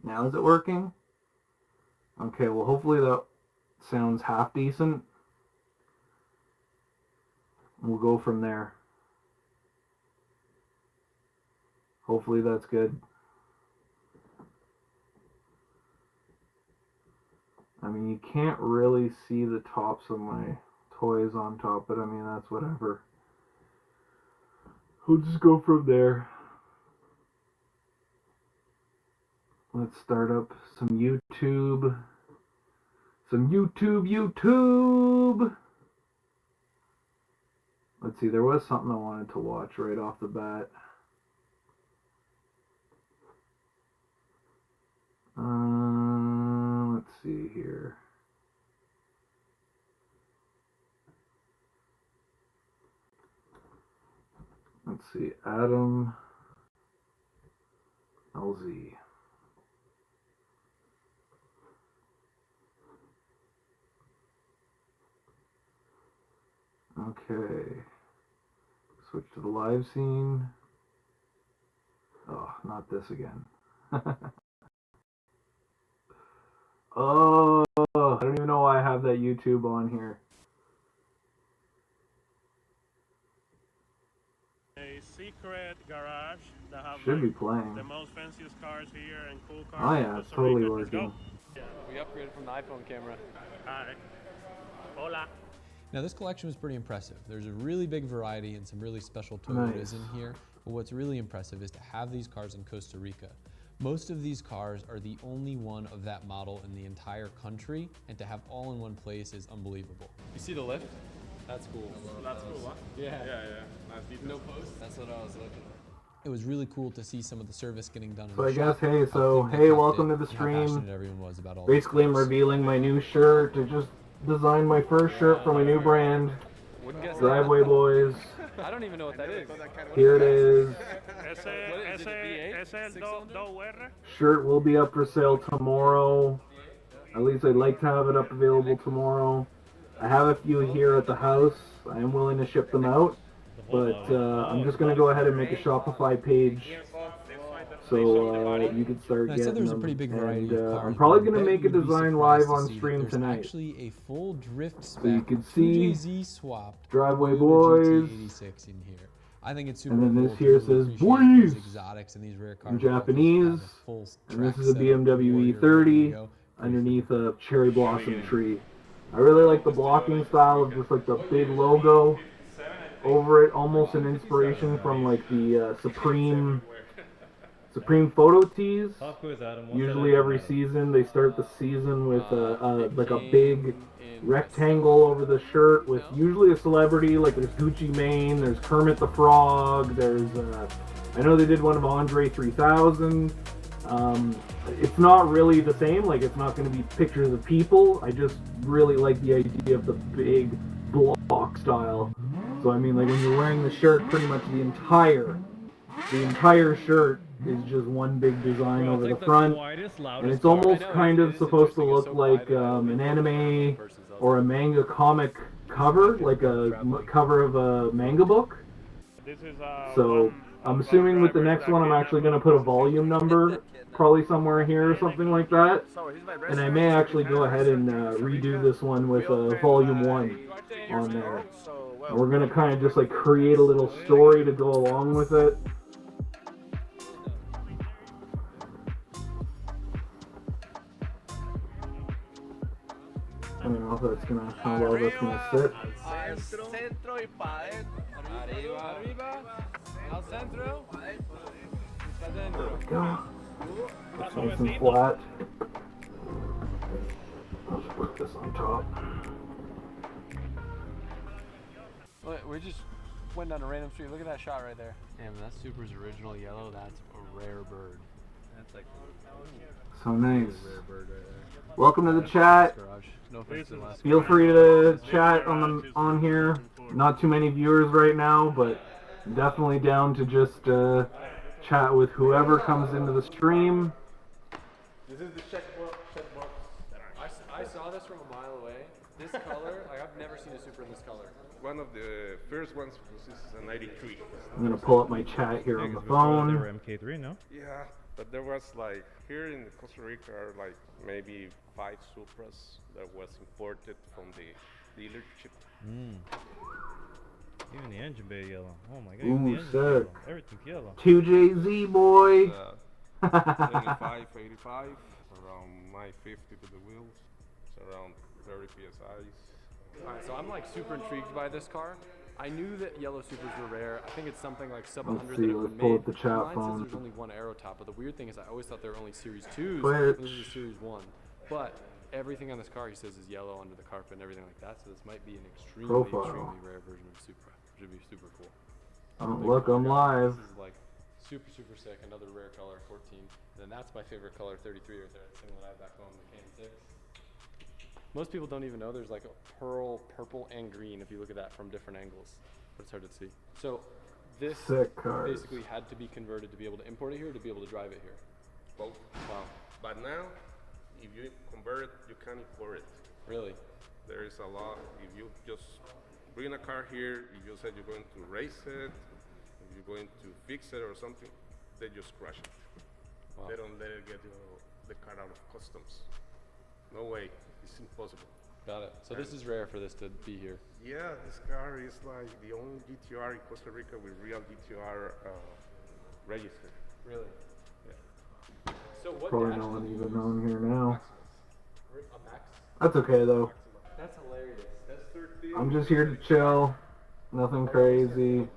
Now is it working? Okay, well hopefully that sounds half decent. We'll go from there. Hopefully that's good. I mean, you can't really see the tops of my toys on top, but I mean, that's whatever. We'll just go from there. Let's start up some YouTube. YouTube! Let's see, there was something I wanted to watch right off the bat. Let's see here. Let's see, Adam LZ. Okay. Switch to the live scene. Oh, not this again. Oh, I don't even know why I have that YouTube on here. A secret garage that have Should be playing. the most fanciest cars here and cool cars. Oh yeah, it's totally working. We upgraded from the iPhone camera. Hi. Hola. Now this collection was pretty impressive. There's a really big variety and some really special Toyotas in here, but what's really impressive is to have these cars in Costa Rica. Most of these cars are the only one of that model in the entire country, and to have all in one place is unbelievable. You see the lift? That's cool. That's cool, huh? Yeah. Nice details. No post? That's what I was looking at. It was really cool to see some of the service getting done in So the I guess, shop, hey, how so, clean they hey, kept welcome it, to the and how stream. passionate everyone was about all Basically, I'm these cars. revealing my new shirt. I just designed my first shirt for my new brand, Wouldn't guess Driveway Boys. I don't even know what that is. Here it is. Ese, What is it, a V8? ese es el Six-cylinder? 2R. Shirt will be up for sale tomorrow. At least I'd like to have it up available tomorrow. I have a few here at the house. I am willing to ship them out. But I'm just going to go ahead and make a Shopify page so you can start Now, I getting said there was a them. pretty big variety And, of cars. I'm probably but I going to bet make a you'd be design surprised live to on see that stream there's tonight. actually a full drift spec So you can see 2JZ swapped Driveway Toyota Boys. GT86 in here. I think it's super And then cool this to here really says appreciate Boys these exotics and these rare cars. in that just have a Japanese. full And this track is a setup, BMW Warrior, E30 ready to go. underneath a cherry blossom tree. I really like the blocking style of just like the big logo over it, almost an inspiration from like the Supreme photo tees. Usually every season they start the season with like a big rectangle over the shirt with usually a celebrity. Like there's Gucci Mane, there's Kermit the Frog, there's I know they did one of Andre 3000. It's not really the same, like it's not going to be pictures of people. I just really like the idea of the big block style. So I mean, like when you're wearing the shirt, pretty much the entire shirt is just one big design over the front, and it's almost kind of supposed to look like an anime or a manga comic cover, like a cover of a manga book. This is So I'm assuming with the next one I'm actually going to put a volume number probably somewhere here or something like that, and I may actually go ahead and redo this one with volume 1 on there. And we're going to kind of just like create a little story to go along with it. I don't know if that's gonna, how well that's gonna sit. Centro y pa' Arriba. Arriba. Al centro. There we go. That's nice and flat. I'll just put this on top. We just went down a random street. Look at that shot right there. Damn, that's Supra's original yellow. That's a rare bird. That's like So nice. rare bird right there. Welcome to the chat. Garage. No offense to the last Feel free to chat on here. Not too many viewers right now, but definitely down to just chat with whoever comes into the stream. This is the checkbox. I saw this from a mile away. This color, like I've never seen a Supra in this color. One of the first ones was this is a 93. I'm gonna pull up my chat here on the phone. MK3, no? Yeah, But there was like, here in Costa Rica are like maybe 5 Supras that was imported from the dealership. Even the engine bay yellow. Oh my god, Ooh, even the engine's sick. yellow. Everything's yellow. 2JZ boy. 75, 85, around 950 to the wheels. It's around 30 psi's. Alright, so I'm like super intrigued by this car. I knew that yellow supers were rare. I think it's something like sub 100 Let's that see, have let's been pull made. up the chat Mine phone. says there's only one aero top, but the weird thing is I always thought there were only Series 2s. Twitch. And this is Series 1. But everything on this car he says is yellow under the carpet and everything like that, so this might be an extremely, Profile. extremely rare version of Supra. Which would be super cool. Oh, look, I'm live. This is like super, super sick. Another rare color, 14. And then that's my favorite color, 33 right there. That's the one that I have back home, the KN6. Most people don't even know there's like a pearl, purple, and green if you look at that from different angles. But it's hard to see. So this Sick cars. basically had to be converted to be able to import it here, to be able to drive it here. Both. Wow. But now, if you convert it, you can import it. Really? There is a lot. If you just bring a car here, if you said you're going to race it, if you're going to fix it or something, they just crash it. Wow. They don't let it get the car out of customs. No way. It's impossible. Got it. So this is rare for this to be here. Yeah, this car is like the only GTR in Costa Rica with real GTR register. Really? Yeah. So what Probably dash no one did you even use? known here now. A Max? That's okay though. That's hilarious. That's 13. I'm just here to chill. Nothing crazy.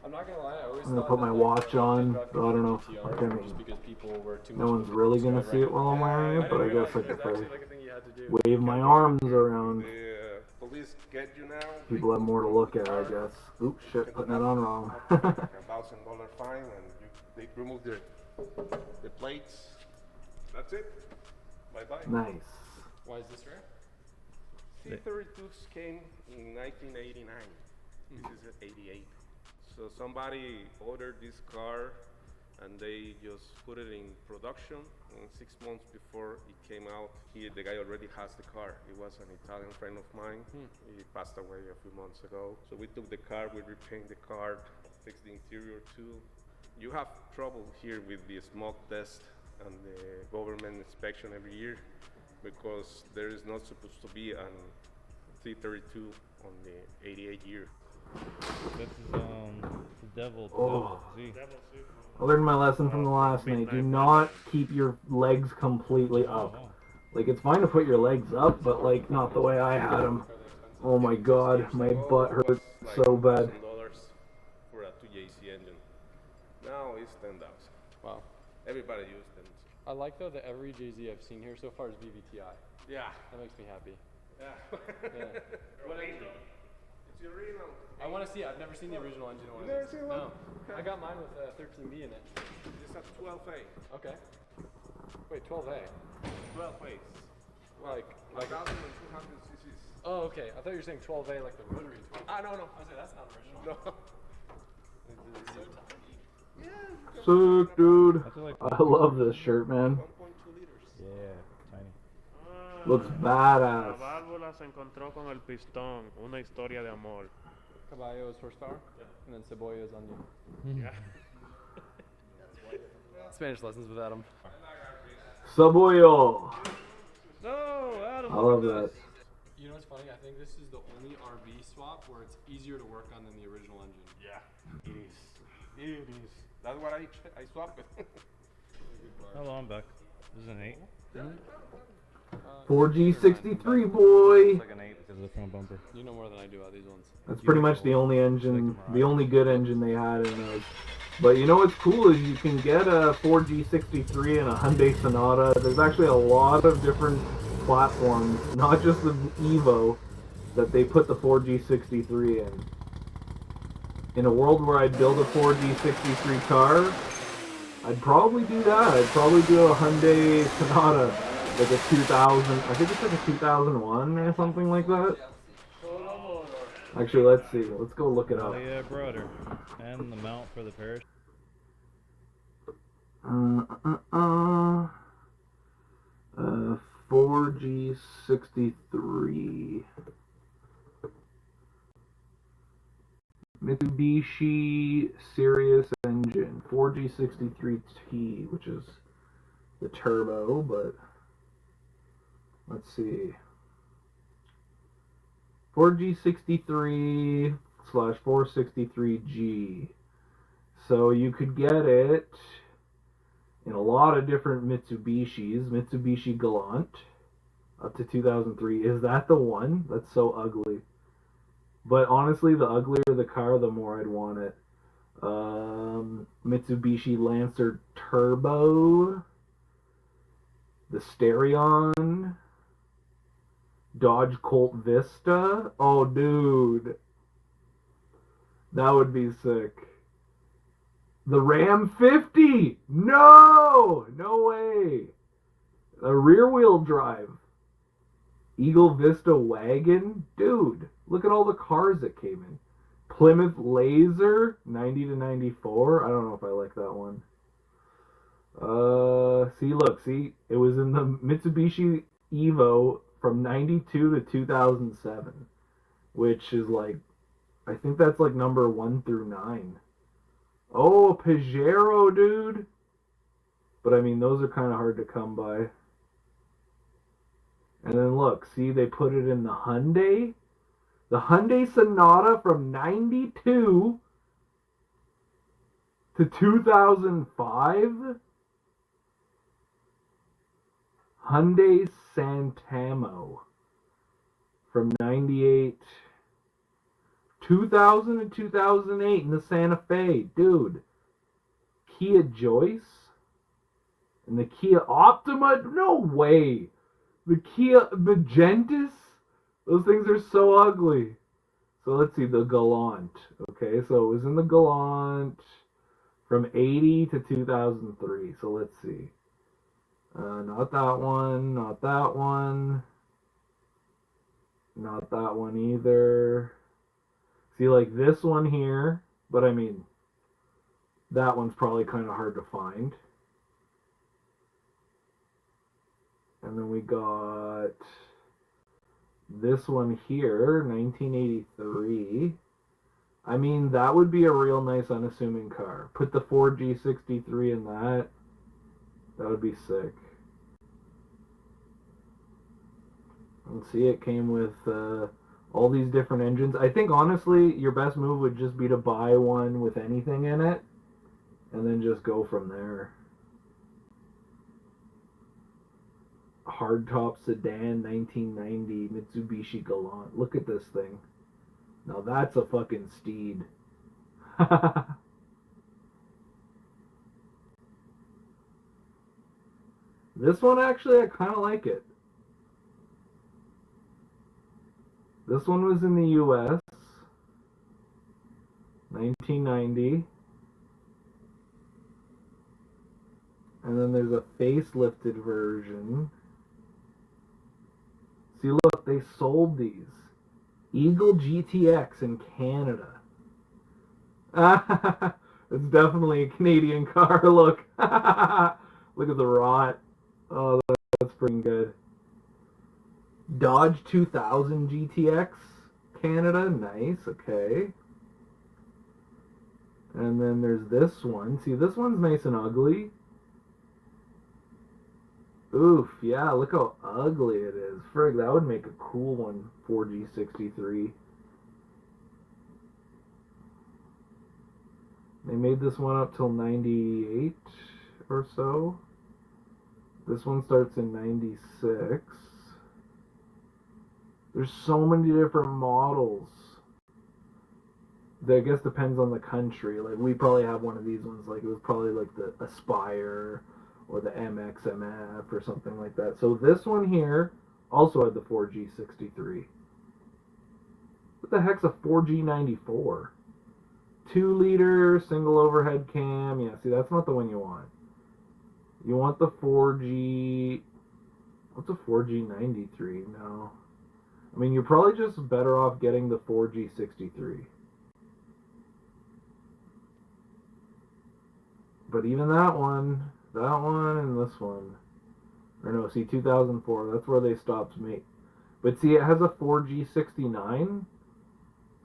I'm not gonna lie, I always I'm gonna thought put that, my like, watch on, drive so I don't know if GTR I mean, just because people were too no much one's of a really race gonna driver. see it while I'm wearing I it, but I didn't guess I realize could it was actually probably like a thing you had to do. wave my arms around. The police get you now. People have more to look at, I guess. Oops, shit, putting that on wrong. Like $1,000 fine, and they remove the plates. That's it. Bye bye. Nice. Why is this rare? C32s came in 1989. This is 88. So somebody ordered this car and they just put it in production. And 6 months before it came out, the guy already has the car. He was an Italian friend of mine. He passed away a few months ago. So we took the car, we repainted the car, fixed the interior too. You have trouble here with the smoke test and the government inspection every year because there is not supposed to be an C32 on the 88 year. This is the devil. Oh. See? I learned my lesson from the last night. Do not keep your legs completely Oh, up. wow. Like, it's fine to put your legs up, but, like, not the way I had them. Oh my god, my butt hurt so bad. $1,000 for a 2JZ engine. Now it's 10,000. Wow. Everybody uses them. I like though that every JZ I've seen here so far is VVTi. Yeah. That makes me happy. Yeah. Yeah. What engine? It's the original. I want to see it. I've never seen the original engine in one You've of never these. seen one? No. I got mine with 13B in it. It's a 12A. Okay. Wait, 12A. 12A's. Like 1,200 cc's. Oh, okay. I thought you were saying 12A like the rotary 12. Ah, no. I was like, that's not original. No. It's so tiny. Sick, dude. I feel like I love this shirt, man. 1.2 liters. yeah, tiny. Looks La badass. válvula se encontró con el pistón. Una historia de amor. Caballo is horsepower, and then Cebolla is onion. Yeah. Spanish lessons with Adam. Saboyo. No, Adam. I love that. You know what's funny? I think this is the only RV swap where it's easier to work on than the original engine. Yeah. It is. It is. That's what I swapped it. Hello, I'm back. This is an 8. 4G63 boy. Like an 8 because of the front bumper. You know more than I do about these ones. That's pretty much the only engine, the only good engine they had in those. But you know what's cool is you can get a 4G63 and a Hyundai Sonata. There's actually a lot of different platforms, not just the EVO, that they put the 4G63 in. In a world where I'd build a 4G63 car, I'd probably do that. I'd probably do a Hyundai Sonata, like a 2000, I think it's like a 2001 or something like that. Actually, let's see. Let's go look it Oh up. yeah, brother. And the mount for the parachute. 4G63. Mitsubishi Sirius engine, 4G63T, which is the turbo, but let's see. 4G63 slash 463G. So you could get it in a lot of different Mitsubishis. Mitsubishi Galant up to 2003. Is that the one? That's so ugly. But honestly, the uglier the car, the more I'd want it. Mitsubishi Lancer Turbo, the Stereon, Dodge Colt Vista. Oh, dude, that would be sick. The Ram 50. No way. A rear-wheel drive. Eagle Vista wagon, dude. Look at all the cars that came in. Plymouth Laser, 90 to 94. I don't know if I like that one. See, it was in the Mitsubishi EVO from 92 to 2007, which is like, I think that's like number 1 through 9. Oh, Pajero, dude. But I mean, those are kind of hard to come by. And then look, see, they put it in the Hyundai. The Hyundai Sonata from 92 to 2005. Hyundai Santamo from 98, 2000 and 2008 in the Santa Fe. Dude. Kia Joyce and the Kia Optima. No way. The Kia Magentis. Those things are so ugly. So let's see, the Galant. Okay, so it was in the Galant from 80 to 2003. So let's see. Not that one, not that one. Not that one either. See, like this one here, but I mean, that one's probably kind of hard to find. And then we got this one here, 1983. I mean, that would be a real nice unassuming car. Put the 4G63 in that. That would be sick. And see, it came with all these different engines. I think, honestly, your best move would just be to buy one with anything in it, and then just go from there. Hardtop sedan, 1990, Mitsubishi Galant. Look at this thing. Now that's a fucking steed. This one, actually, I kind of like it. This one was in the US, 1990. And then there's a facelifted version. See, look, they sold these. Eagle GTX in Canada. It's definitely a Canadian car. Look. Look at the rot. Oh, that's pretty good. Dodge 2000 GTX Canada. Nice. Okay. And then there's this one. See, this one's nice and ugly. Oof, yeah, look how ugly it is. Frig, that would make a cool one, 4G63. They made this one up till 98 or so. This one starts in 96. There's so many different models. That I guess depends on the country. Like, we probably have one of these ones. Like, it was probably like the Aspire or the MXMF or something like that. So this one here also had the 4G63. What the heck's a 4G94? 2-liter, single overhead cam. Yeah, see, that's not the one you want. You want the 4G... What's a 4G93? No. I mean, you're probably just better off getting the 4G63. But even that one and this one, or no, see, 2004, that's where they stopped me. But see, it has a 4G69,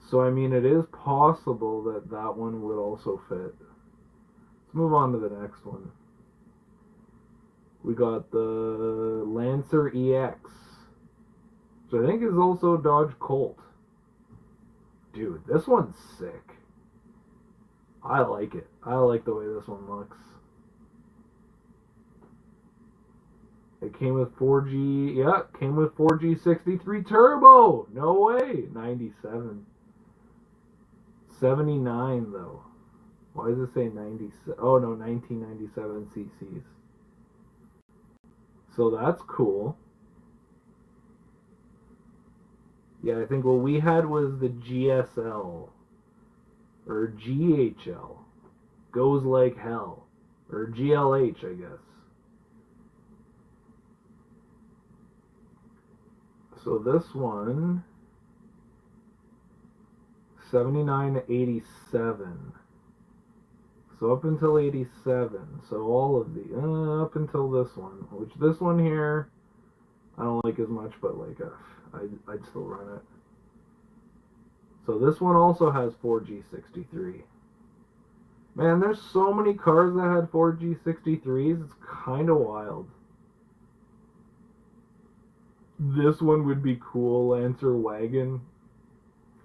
So, I mean, it is possible that that one would also fit. Let's move on to the next one. We got the Lancer EX, which I think is also Dodge Colt. Dude, this one's sick. I like it. I like the way this one looks. It came with 4G, yeah, came with 4G 63 turbo. No way. 97. 79 though. Why does it say 97? Oh no, 1997 cc's. So that's cool. Yeah, I think what we had was the GSL. Or GHL. Goes like hell. Or GLH, I guess. So this one, 79 to 87. So up until 87. So all of the, up until this one. Which this one here, I don't like as much, but like, I'd still run it. So this one also has 4G63. Man, there's so many cars that had 4G63s, it's kind of wild. This one would be cool, Lancer Wagon.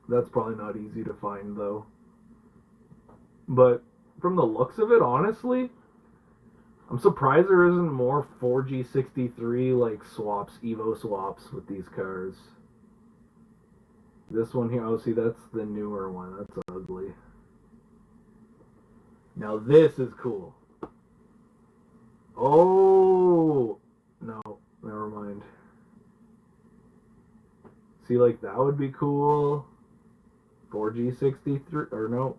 That's probably not easy to find though. But from the looks of it, honestly, I'm surprised there isn't more 4G63 like swaps, EVO swaps with these cars. This one here, oh see, that's the newer one. That's ugly. Now this is cool. Oh, no, never mind. See, like that would be cool. 4G63, or no,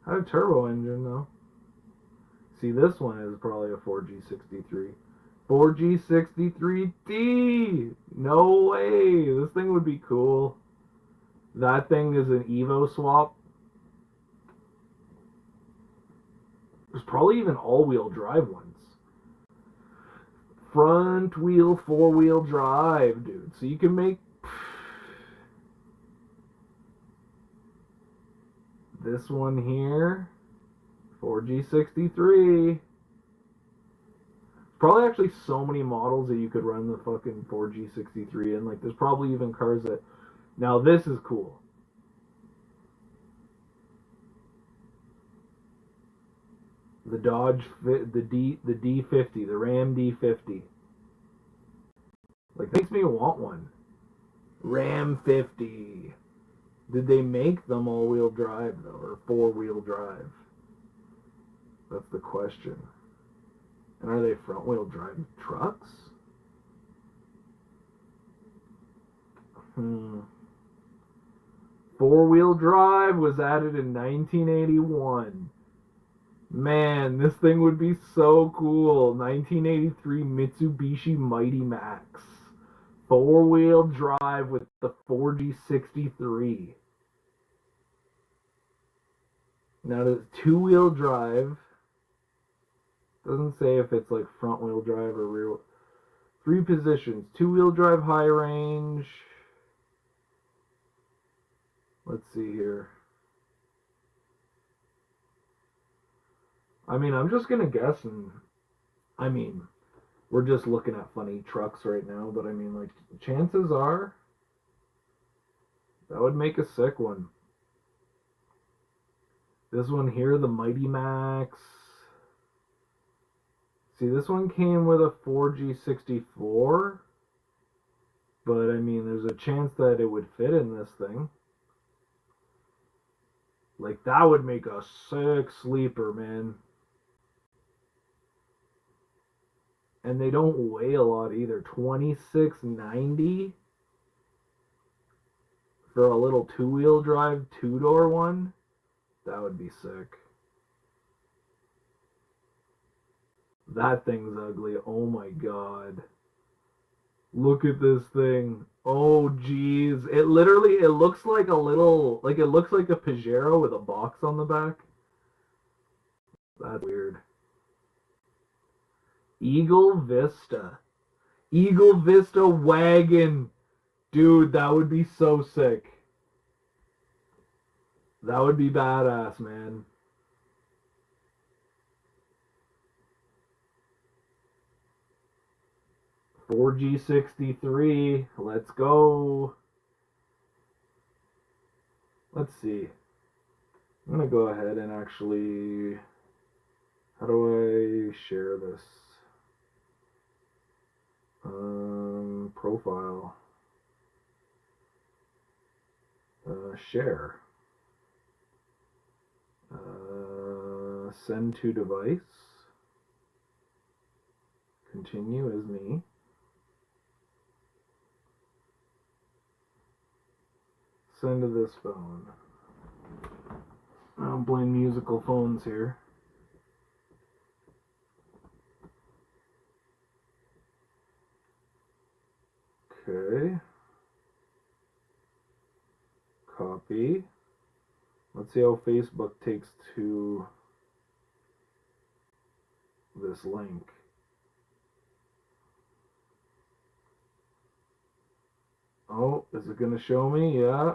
had a turbo engine though. See, this one is probably a 4G63. 4G63D! No way! This thing would be cool. That thing is an EVO swap. There's probably even all-wheel drive ones. Front wheel, four-wheel drive, dude. So you can make... This one here, 4G63. Probably actually so many models that you could run the fucking 4G63 in. Like, there's probably even cars that... Now, this is cool. The Dodge, the D50, the Ram D50. Like, makes me want one. Ram 50. Did they make them all-wheel drive, though, or four-wheel drive? That's the question. And are they front-wheel drive trucks? Four-wheel drive was added in 1981. Man, this thing would be so cool. 1983 Mitsubishi Mighty Max. Four-wheel drive with the 4G63. Now, the two-wheel drive doesn't say if it's like front-wheel drive or rear. 3 positions. Two-wheel drive high range. Let's see here. I mean, I'm just gonna guess, and I mean, we're just looking at funny trucks right now, but I mean, like, chances are that would make a sick one. This one here, the Mighty Max. See, this one came with a 4G64, but I mean, there's a chance that it would fit in this thing. Like, that would make a sick sleeper, man. And they don't weigh a lot either. 2690 for a little two-wheel drive, two-door one. That would be sick. That thing's ugly. Oh my god. Look at this thing. Oh jeez. It literally, it looks like a little, like it looks like a Pajero with a box on the back. That's weird. Eagle Vista. Eagle Vista wagon. Dude, that would be so sick. That would be badass, man. $4G63. Let's go. Let's see. I'm gonna go ahead and actually. How do I share this? Profile. Share. Send to device. Continue as me. Send to this phone. I don't blame musical phones here. Okay. Copy. Let's see how Facebook takes to this link. Oh, is it going to show me? Yeah.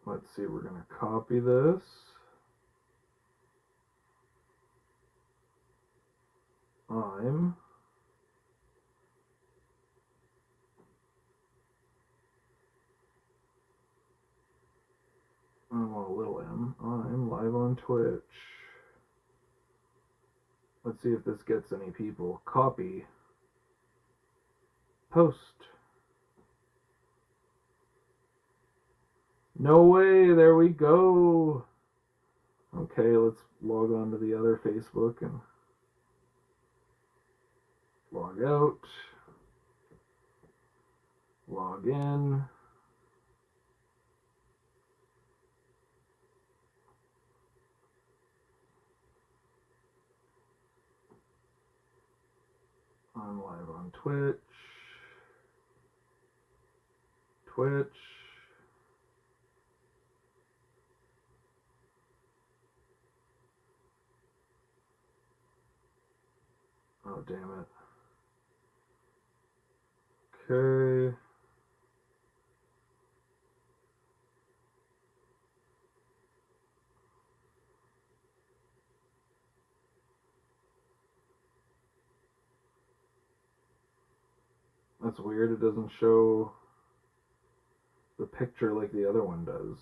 Let's see, we're going to copy this. I'm a little m. I'm live on Twitch. Let's see if this gets any people. Copy. Post. No way, there we go. Okay, let's log on to the other Facebook and log out. Log in. I'm live on Twitch. Twitch. Oh, damn it. Okay. That's weird. It doesn't show the picture like the other one does.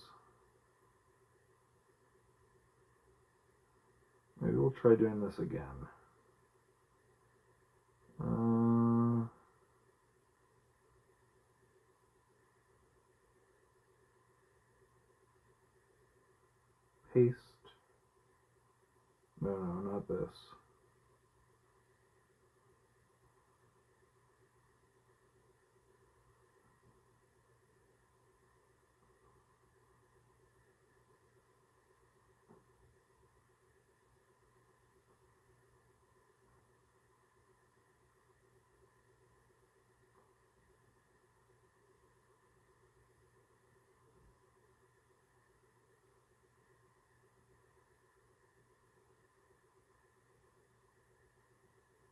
Maybe we'll try doing this again. Paste. No, not this.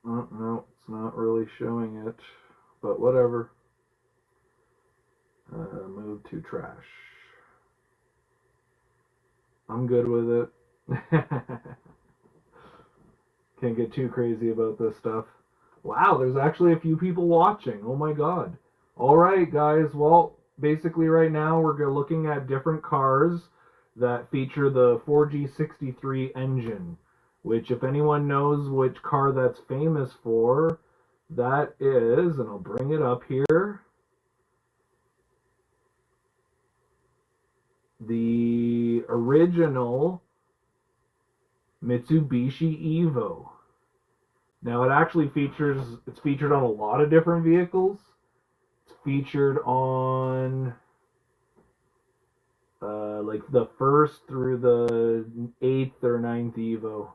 Oh, no, it's not really showing it, but whatever. Move to trash. I'm good with it. Can't get too crazy about this stuff. Wow, there's actually a few people watching. Oh my god. Alright, guys. Well, basically right now we're looking at different cars that feature the 4G63 engine, which if anyone knows which car that's famous for, that is, and I'll bring it up here, the original Mitsubishi EVO. Now it's featured on a lot of different vehicles. It's featured on like the 1st through the 8th or 9th EVO.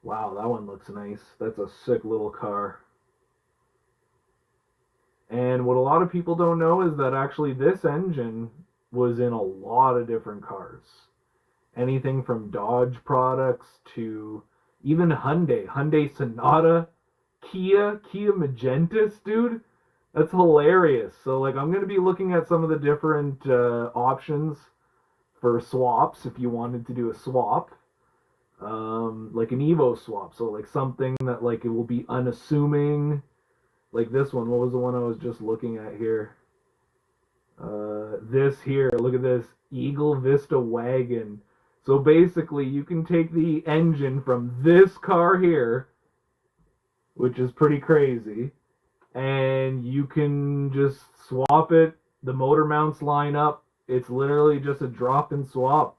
Wow, that one looks nice. That's a sick little car. And what a lot of people don't know is that actually this engine was in a lot of different cars. Anything from Dodge products to even Hyundai Sonata, Kia Magentis, dude. That's hilarious. So like I'm gonna be looking at some of the different options for swaps if you wanted to do a swap, like an EVO swap. So like something that like it will be unassuming, like this one. What was the one I was just looking at here? This here. Look at this Eagle Vista wagon. So basically, you can take the engine from this car here, which is pretty crazy, and you can just swap it. The motor mounts line up. It's literally just a drop and swap.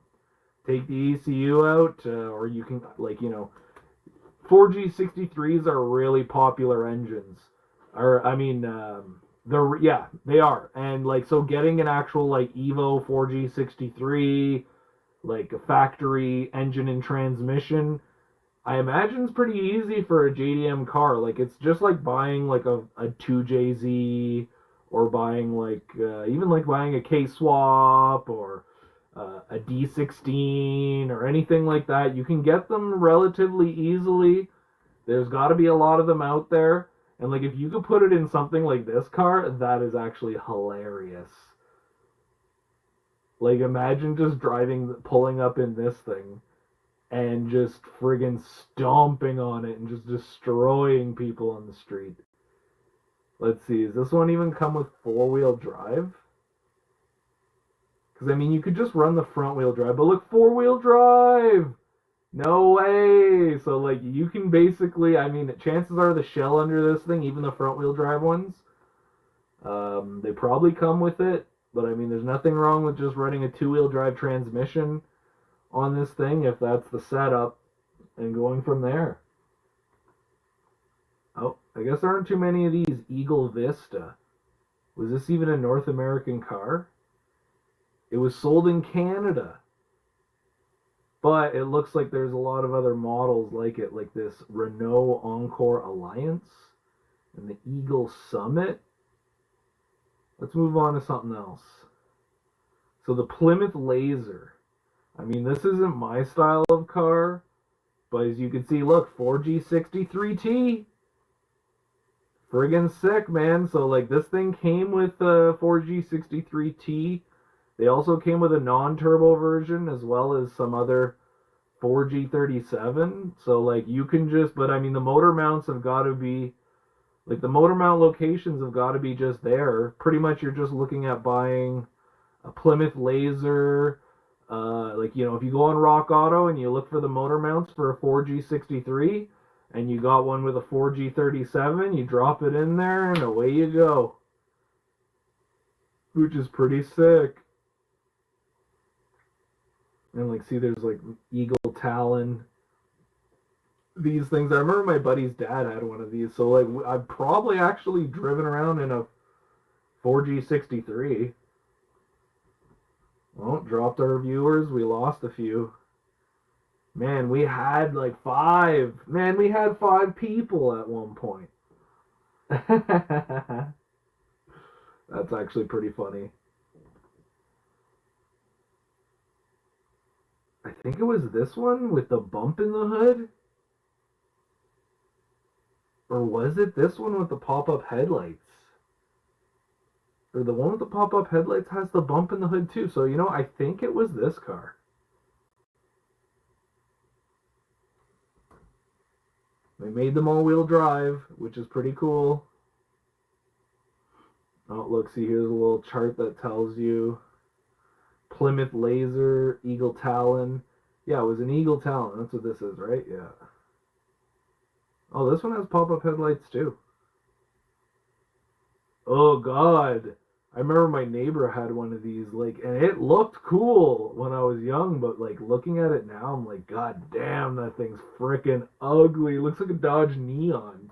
Take the ECU out, or you can, like, 4G63s are really popular engines. Or, I mean, they are. And, like, so getting an actual, like, EVO 4G63, like, a factory engine and transmission, I imagine it's pretty easy for a JDM car. Like, it's just like buying, like, a 2JZ, or buying, like, even, like, buying a K-Swap, or a D16, or anything like that. You can get them relatively easily. There's got to be a lot of them out there. And, like, if you could put it in something like this car, that is actually hilarious. Like, imagine just pulling up in this thing, and just friggin' stomping on it and just destroying people on the street. Let's see, does this one even come with 4-wheel drive? Because, I mean, you could just run the front-wheel drive, but look, 4-wheel drive! No way! So, like, you can basically, I mean, chances are the shell under this thing, even the front-wheel drive ones, they probably come with it, but, I mean, there's nothing wrong with just running a 2-wheel drive transmission on this thing if that's the setup, and going from there. Oh, I guess there aren't too many of these Eagle Vista. Was this even a North American car? It was sold in Canada, but it looks like there's a lot of other models like it, like this Renault Encore Alliance and the Eagle Summit. Let's move on to something else. So the Plymouth Laser. I mean, this isn't my style of car, but as you can see, look, 4G63T. Friggin' sick, man. So, like, this thing came with 4G63T. They also came with a non-turbo version, as well as some other 4G37. So, like, you can just, but I mean, the motor mounts have got to be, like, the motor mount locations have got to be just there. Pretty much you're just looking at buying a Plymouth Laser. Like, if you go on Rock Auto and you look for the motor mounts for a 4G63, and you got one with a 4G37, you drop it in there, and away you go. Which is pretty sick. And, like, see, there's, like, Eagle Talon. These things, I remember my buddy's dad had one of these, so, like, I've probably actually driven around in a 4G63. Well, dropped our viewers. We lost a few. Man, we had like 5. Man, we had 5 people at one point. That's actually pretty funny. I think it was this one with the bump in the hood. Or was it this one with the pop-up headlights? Or the one with the pop-up headlights has the bump in the hood too. So, I think it was this car. They made them all-wheel drive, which is pretty cool. Oh, look, see, here's a little chart that tells you Plymouth Laser, Eagle Talon. Yeah, it was an Eagle Talon. That's what this is, right? Yeah. Oh, this one has pop-up headlights too. Oh, God. I remember my neighbor had one of these, like, and it looked cool when I was young, but, like, looking at it now, I'm like, God damn, that thing's freaking ugly. It looks like a Dodge Neon.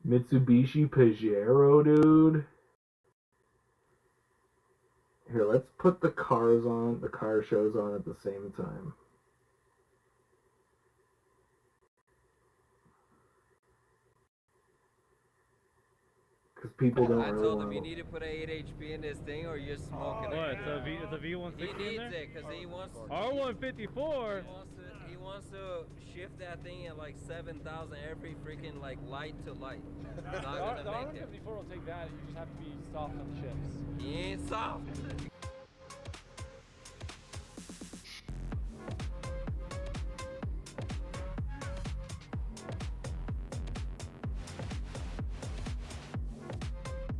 Mitsubishi Pajero, dude. Here, let's put the cars on, the car shows on at the same time. Because people don't I really told want him you to. need to put a 8 HP in this thing or you're smoking What? it. It's a He V160 in needs there? it because he wants R154. he wants to shift that thing at like 7,000 every freaking like light to light. It's not gonna The make it. R154 will take that. You just have to be soft on the shifts. He ain't soft.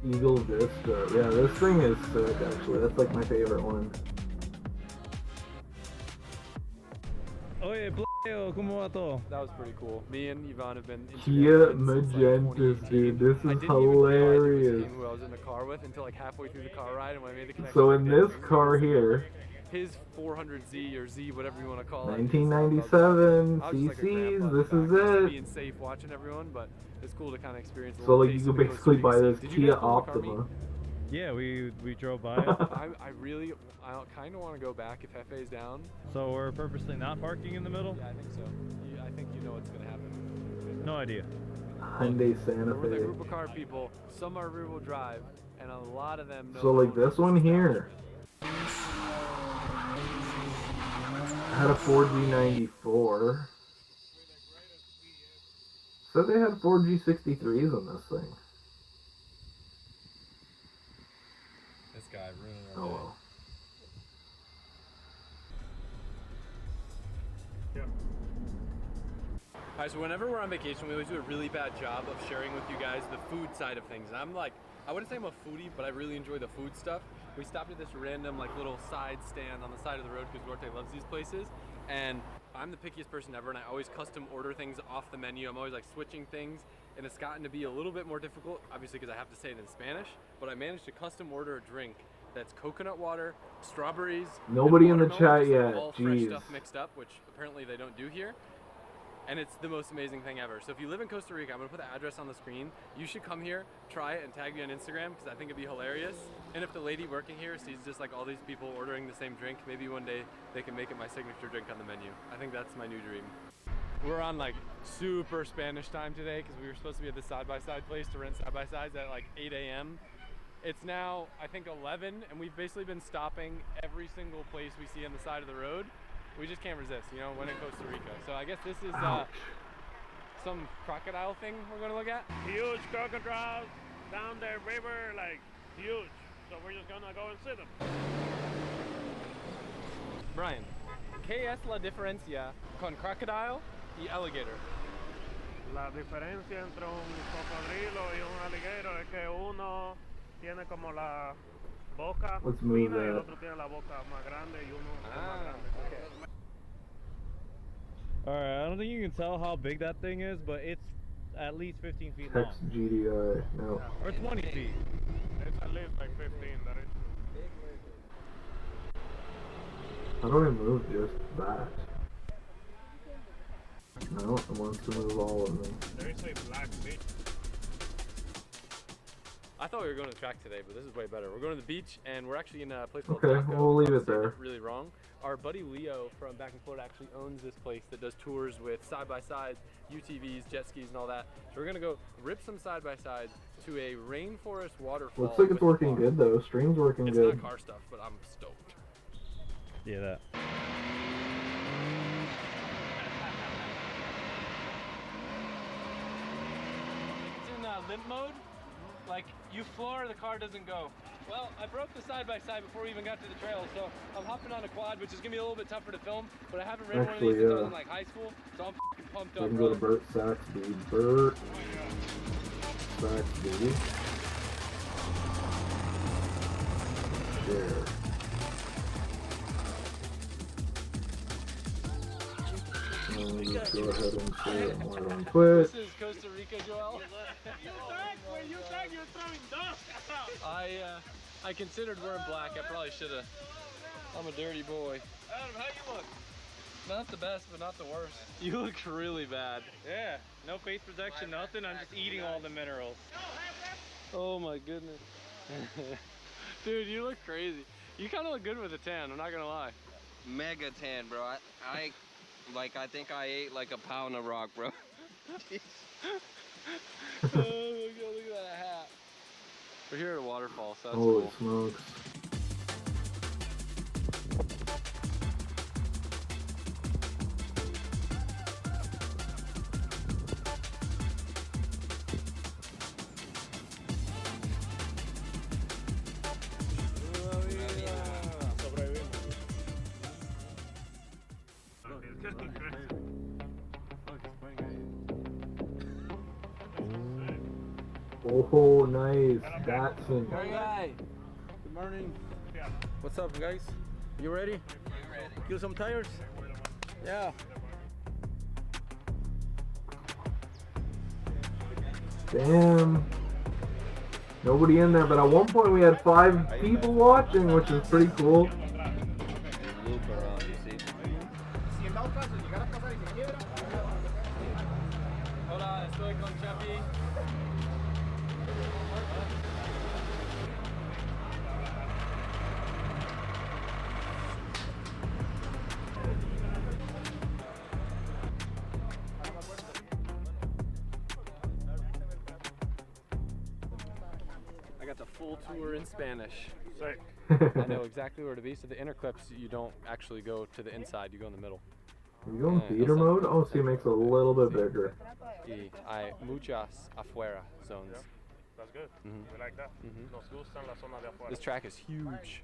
Eagle Vista. Yeah, this thing is sick, actually. That's like my favorite one. Oye, Pleo, ¿cómo va todo? That was pretty cool. Me and Yvonne have been Instagram Kia friends since, like, Magentas, 2018. dude. This I is didn't even realize it was hilarious. him who I was in the car with until like halfway through the car ride, and when I made the connection. So in this car here, his 400Z or Z, whatever you want to call it. 1997 I was just like a CCs, grandpa this back, is just it. being safe watching everyone, but it's cool to kind of experience a So little like you taste could of the basically Costa buy Rica this scene. Did you Kia guys go to the car meet? Oh, Optima. Yeah, we drove by it. I kind of want to go back if Hefe's down. So we're purposely not parking in the middle? Yeah, I think so. I think you know what's going to happen. No idea. Hyundai Santa We're with a Fe. group of car people. Some are rear-wheel drive, and a lot of them know So like how this one here had a 4G94. So they had 4G63s on this thing. This guy ruining Oh our day. well. Alright, so whenever we're on vacation, we always do a really bad job of sharing with you guys the food side of things. And I'm like, I wouldn't say I'm a foodie, but I really enjoy the food stuff. We stopped at this random like little side stand on the side of the road because Duarte loves these places. And I'm the pickiest person ever, and I always custom order things off the menu. I'm always like switching things, and it's gotten to be a little bit more difficult, obviously because I have to say it in Spanish, but I managed to custom order a drink that's coconut water, strawberries, Nobody and in the watermelon, chat just, like, yet, all fresh jeez. stuff mixed up, which apparently they don't do here. And it's the most amazing thing ever. So if you live in Costa Rica, I'm gonna put the address on the screen. You should come here, try it, and tag me on Instagram because I think it'd be hilarious. And if the lady working here sees just like all these people ordering the same drink, maybe one day they can make it my signature drink on the menu. I think that's my new dream. We're on like super Spanish time today because we were supposed to be at the side-by-side place to rent side-by-sides at like 8 a.m. It's now, I think, 11, and we've basically been stopping every single place we see on the side of the road. We just can't resist, you know, when in Costa Rica. So I guess this is some crocodile thing we're gonna look at. Huge crocodiles down the river, like huge. So we're just gonna go and see them. Brian, ¿qué es la diferencia con crocodile y alligator? La diferencia entre un cocodrilo y un alligator es que uno tiene como la boca Let's move fina y el that. otro tiene la boca más grande y uno es más Ah, grande. okay. Alright, I don't think you can tell how big that thing is, but it's at least 15 feet long. Text GDI. No. Or 20 feet. It's at least like 15, that is. How do I move just that? No, it wants to move all of them. There is a black beach. I thought we were going to the track today, but this is way better. We're going to the beach, and we're actually in a place called Okay, Taco. we'll leave I'm it saying there. Really wrong. Our buddy Leo from back in Florida actually owns this place that does tours with side-by-sides, UTVs, jet skis, and all that. So we're gonna go rip some side-by-sides to a rainforest waterfall. Looks like it's with the working car. good though. Stream's working It's good. not car stuff, but I'm stoked. Yeah, that. It's in limp mode. Like, you floor, the car doesn't go. Well, I broke the side-by-side before we even got to the trail, so I'm hopping on a quad, which is gonna be a little bit tougher to film, but I haven't ridden one of these Actually, since I was yeah. in like high school, so I'm f***ing pumped I up, can go to brother. Bert Saxby. Bert Saxby. Share. Let's go ahead and say it more on Twitch. This is Costa Rica, Joel. I considered wearing black. I probably should have. I'm a dirty boy. Adam, how you look? Not the best, but not the worst. You look really bad. Yeah, no face protection, nothing. I'm just eating all the minerals. Oh my goodness. Dude, you look crazy. You kind of look good with a tan, I'm not gonna lie. Mega tan, bro. I think I ate like a pound of rock, bro. Oh my god, look at that hat. We're here at a waterfall, so that's Holy cool. smokes. Oh, nice. Datsun. Good morning. What's up, guys? You ready? Kill some tires? Yeah. Damn. Nobody in there, but at one point we had 5 people watching, which is pretty cool. Hola, estoy con Chapi. I got the full tour in Spanish. Sick. I know exactly where to be. So the inner clips, you don't actually go to the inside, you go in the middle. Are you going theater mode? Oh, see, it makes it a little bit bigger. Y hay muchas afuera zones. That's good. Mhm. We like that. Mhm. Nos gustan las zonas de afuera. This track is huge.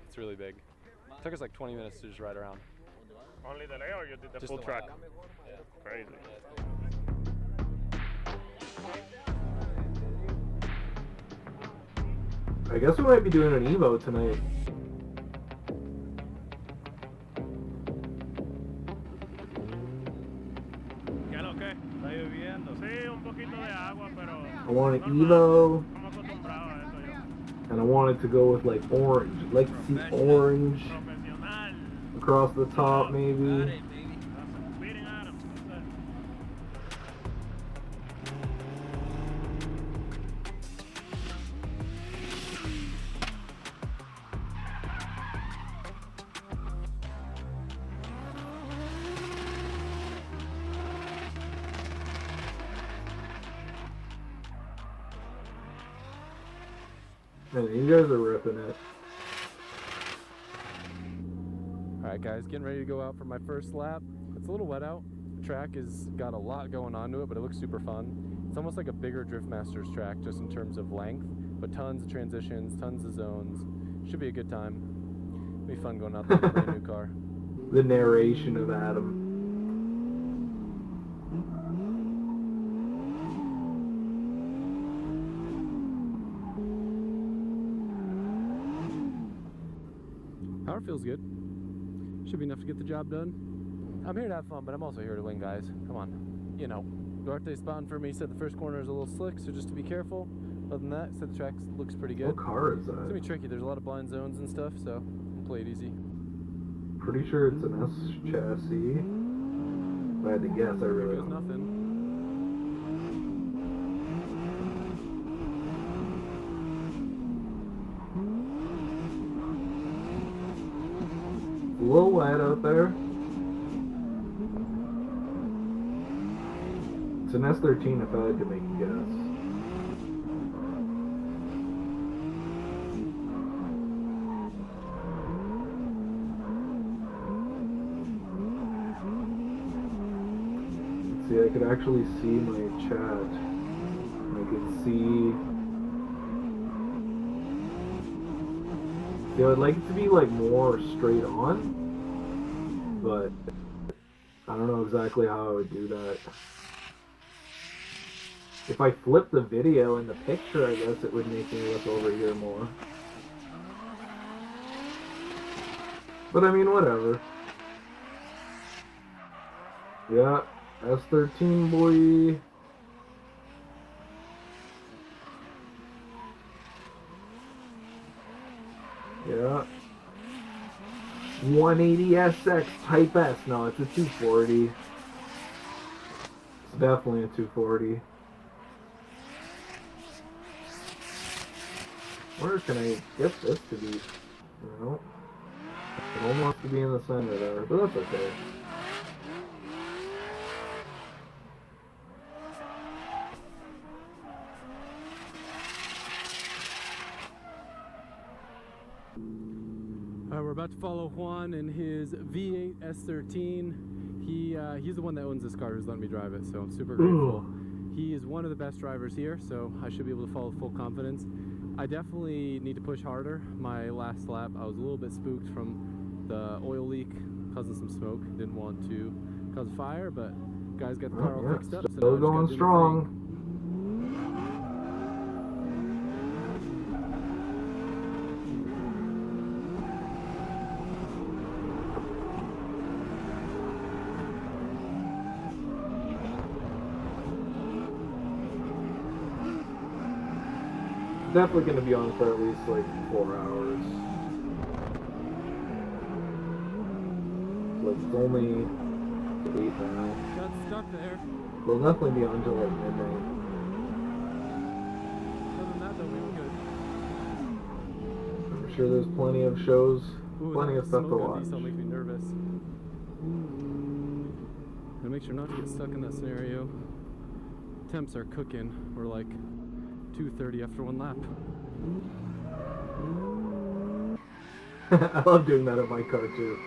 It's really big. It took us like 20 minutes to just ride around. Only the layout or you did the Just full the track? layout. Crazy. I guess we might be doing an EVO tonight. ¿Qué lo que? Está lloviendo. Sí, un poquito de agua, pero. I want an normal. EVO, Estamos acostumbrados a eso ya. and I want it to go with like orange. I'd like to see orange Profesional. across the top, maybe. Beating Adam. That's it. Man, you guys are ripping it. Alright guys, getting ready to go out for my first lap. It's a little wet out. The track has got a lot going on to it, but it looks super fun. It's almost like a bigger Drift Masters track just in terms of length, but tons of transitions, tons of zones. Should be a good time. It'll be fun going out there in a brand new car. The narration of Adam. Power feels good. Should be enough to get the job done. I'm here to have fun, but I'm also here to win, guys. Come on. You know, Duarte spotting for me, said the first corner is a little slick, so just to be careful. Other than that, said the track looks pretty good. What car is It's gonna that? be tricky. There's a lot of blind zones and stuff, so play it easy. Pretty sure it's an S chassis. If I had to guess, I Here really goes don't. nothing. A little wet out there. It's an S13 if I had to make a guess. Let's see, I could actually see my chat. I could see... See, I would like it to be like more straight on, but I don't know exactly how I would do that. If I flip the video in the picture, I guess it would make me look over here more. But I mean, whatever. Yeah, S13 boy. Yeah. 180 SX Type S. No, it's a 240. It's definitely a 240. Where can I get this to be? No. It almost wants to be in the center there, but that's okay. We're about to follow Juan in his V8 S13. He's the one that owns this car who's letting me drive it, so I'm super grateful. He is one of the best drivers here, so I should be able to follow full confidence. I definitely need to push harder. My last lap, I was a little bit spooked from the oil leak causing some smoke. Didn't want to cause a fire, but guys got the car all fixed up. So Still now I just gotta going do my strong. thing. Definitely going to be on for at least like 4 hours. So it's only 8 now. Got stuck there. We'll definitely be on until like midnight. Other than that, though, we were good. I'm sure there's plenty of shows, plenty that of stuff to smoke on watch. diesel makes me nervous. Gotta make sure not to get stuck in that scenario. Temps are cooking. We're like 2:30 after one lap. I love doing that in my car too.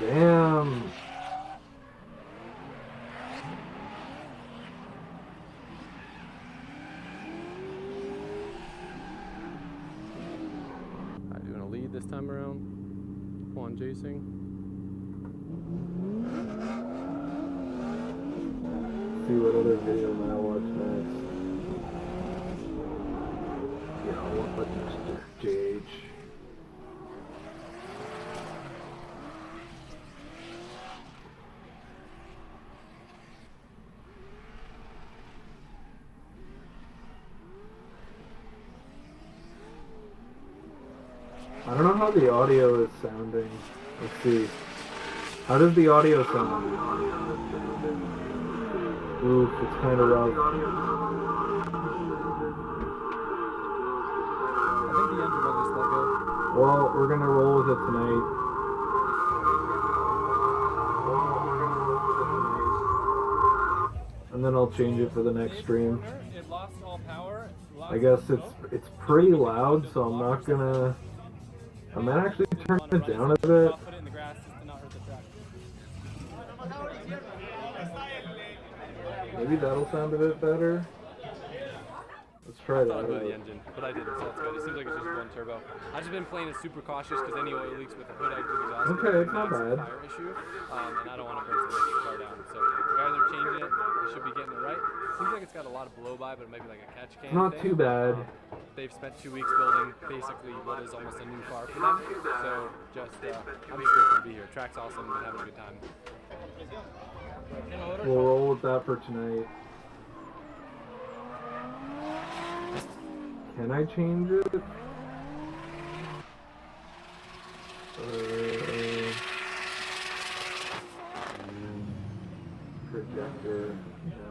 Damn. Alright, doing a lead this time around. Juan chasing. See what other video am I watch next. Yeah, I'll watch Mr. JH. I don't know how the audio is sounding. Let's see. How does the audio sound? Oof, it's kind of rough. I think the engine will just let go. Well, we're gonna roll with it tonight. And then I'll change it for the next stream. It lost all power. I guess it's pretty loud, so I'm not gonna. I might actually turn it down a bit. Put it in the grass just to not hurt the track. Maybe that'll sound a bit better. Let's try I that thought about the out. engine, but I didn't, so that's good. It seems like it's just one turbo. I've just been playing it super cautious because any oil leaks with the hood exit exhaust. Okay, it's not bad. Fire issue, and I don't want to burn the car down. So the guys are changing it. They should be getting it right. Seems like it's got a lot of blow by, but it might be like a catch can. Not thing. too bad. They've spent 2 weeks building basically what is almost a new car for them. So just, I'm just grateful to be here. Track's awesome. Been having a good time. We'll roll with that for tonight. Can I change it? Projector.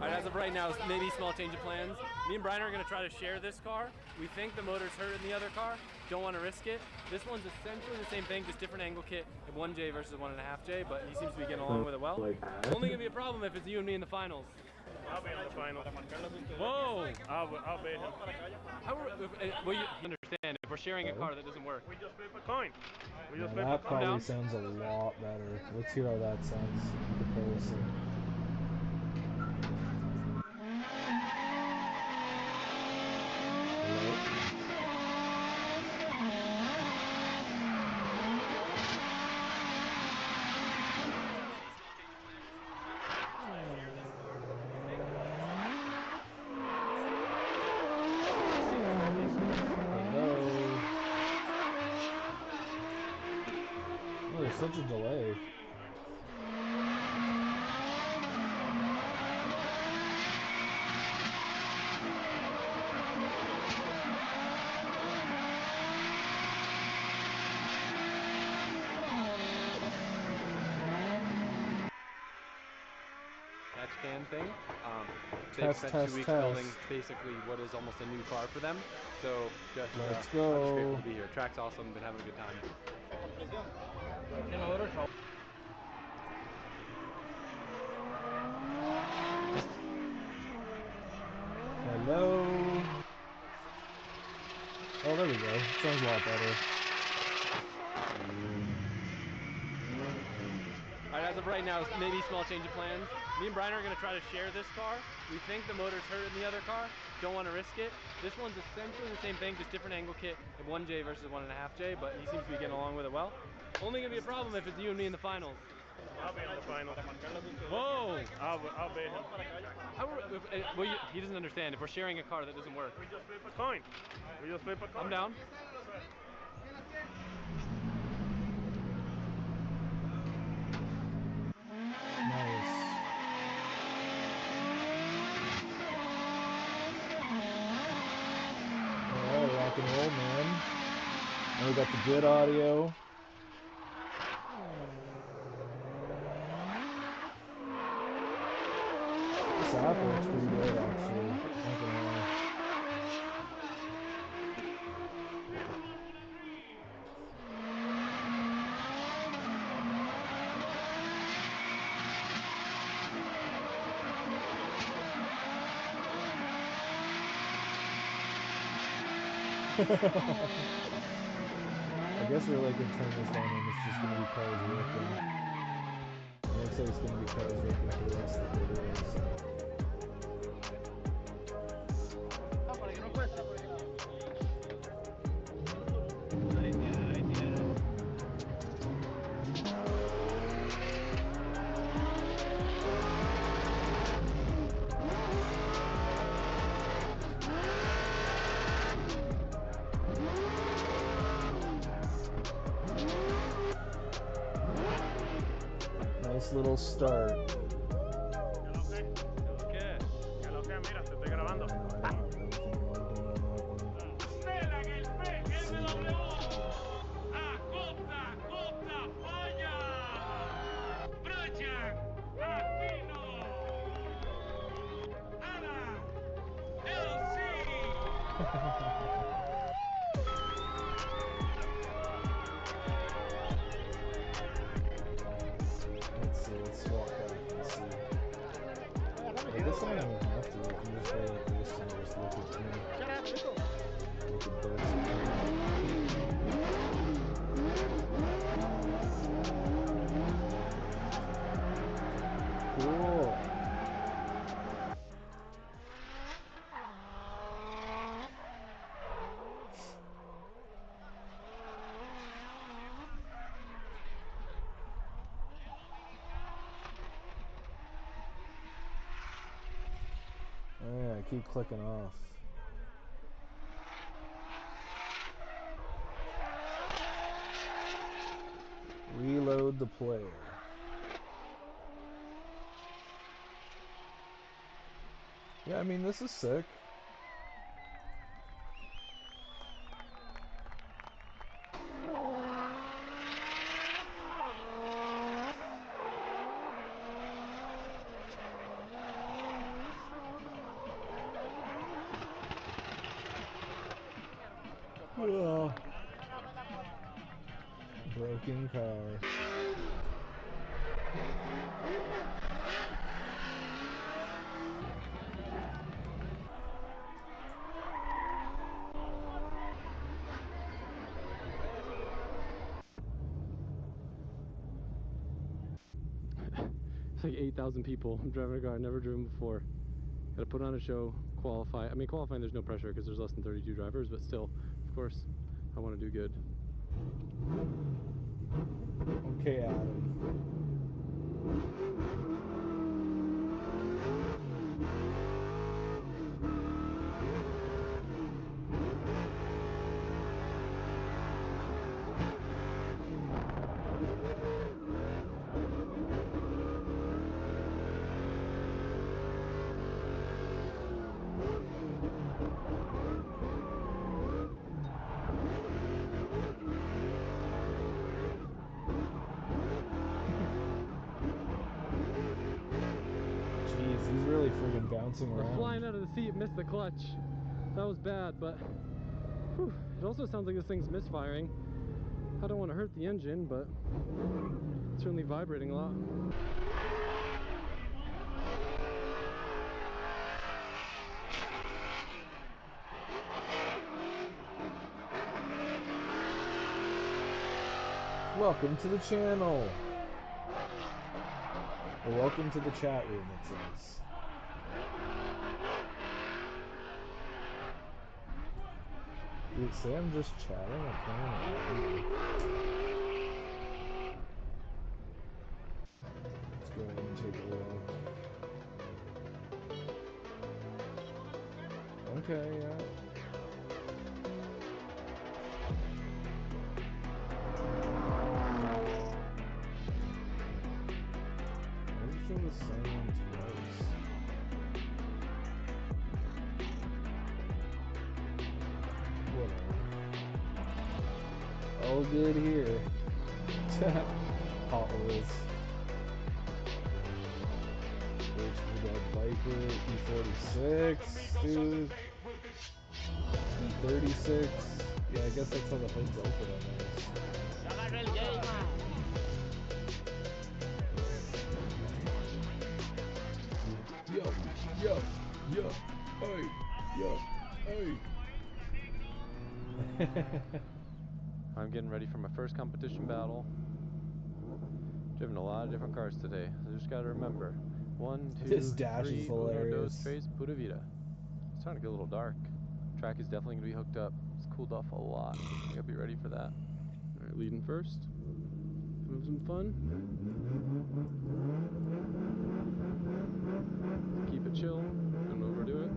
Alright, as of right now, maybe small change of plans. Me and Brian are going to try to share this car. We think the motor's hurt in the other car. Don't want to risk it. This one's essentially the same thing, just different angle kit. 1J versus 1.5J, but he seems to be getting along with it well. Like that? Only going to be a problem if it's you and me in the finals. I'll be on the final. Whoa! I'll beat him. Well, you understand, if we're sharing a car that doesn't work. We just flip a coin. We just Yeah, flip a that coin. probably down. sounds a lot better. Let's hear how that sounds in comparison. Oh, there's such a delay. etch can thing. They've spent 2 weeks building basically what is almost a new car for them. So just, I'm just grateful to be here. Track's awesome, been having a good time. Hello. Oh, there we go. Sounds a lot better. Alright, as of right now, maybe small change of plans. Me and Brian are going to try to share this car. We think the motor's hurt in the other car. Don't want to risk it. This one's essentially the same thing, just different angle kit of 1J versus 1.5J, but he seems to be getting along with it well. Only going to be a problem if it's you and me in the finals. I'll be in the final. Whoa! I'll be him. Well, he doesn't understand. If we're sharing a car, that doesn't work. We just flip a coin. I'm down. Nice. Alright, rock and roll, man. And we got the good audio. This app looks pretty good, actually. Not gonna lie. I guess really I could turn this on and it's just gonna be cars working. It looks like it's gonna be cars working for the rest of the videos. Nice little start. Mira, te estoy grabando. Let's swap back and see. I guess I don't even have to. I can just go like this and just look at me. Look at birds. Cool. Yeah, I keep clicking off. Reload the player. Yeah, I mean, this is sick. Ugh. Broken car. It's like 8,000 people. I'm driving a car I've never driven before. Gotta put on a show, qualify. I mean, qualifying there's no pressure because there's less than 32 drivers, but still, of course, I want to do good. Okay, Adam. He's really friggin' bouncing We're around. flying out of the seat, missed the clutch. That was bad, but whew, it also sounds like this thing's misfiring. I don't want to hurt the engine, but it's certainly vibrating a lot. Welcome to the channel. Or welcome to the chat room, it says. Did it say I'm just chatting? I can't remember. Let's go ahead and take a look. Okay, yeah. Why does it show the same one twice? Whatever. All good here. Hot Wheels. We got Viper, E46, dude. E36. Yeah, I guess that's how the hood's open on those. Yo, hey. I'm getting ready for my first competition battle. Driven a lot of different cars today. I just gotta remember. 1, 2, This dash 3, is uno, hilarious. dos, tres, pura vida. It's starting to get a little dark. Track is definitely gonna be hooked up. It's cooled off a lot. I gotta be ready for that. Alright, leading first. Have some fun. Keep it chill. Don't overdo it.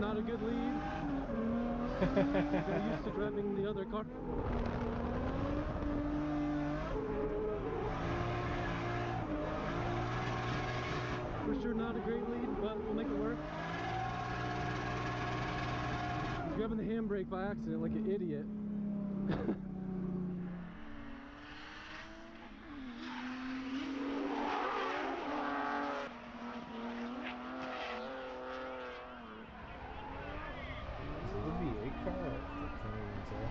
Not a good lead. Get used to driving the other car. For sure not a great lead, but we'll make it work. Grabbing the handbrake by accident like an idiot. Is it a V8 car? I can't even tell.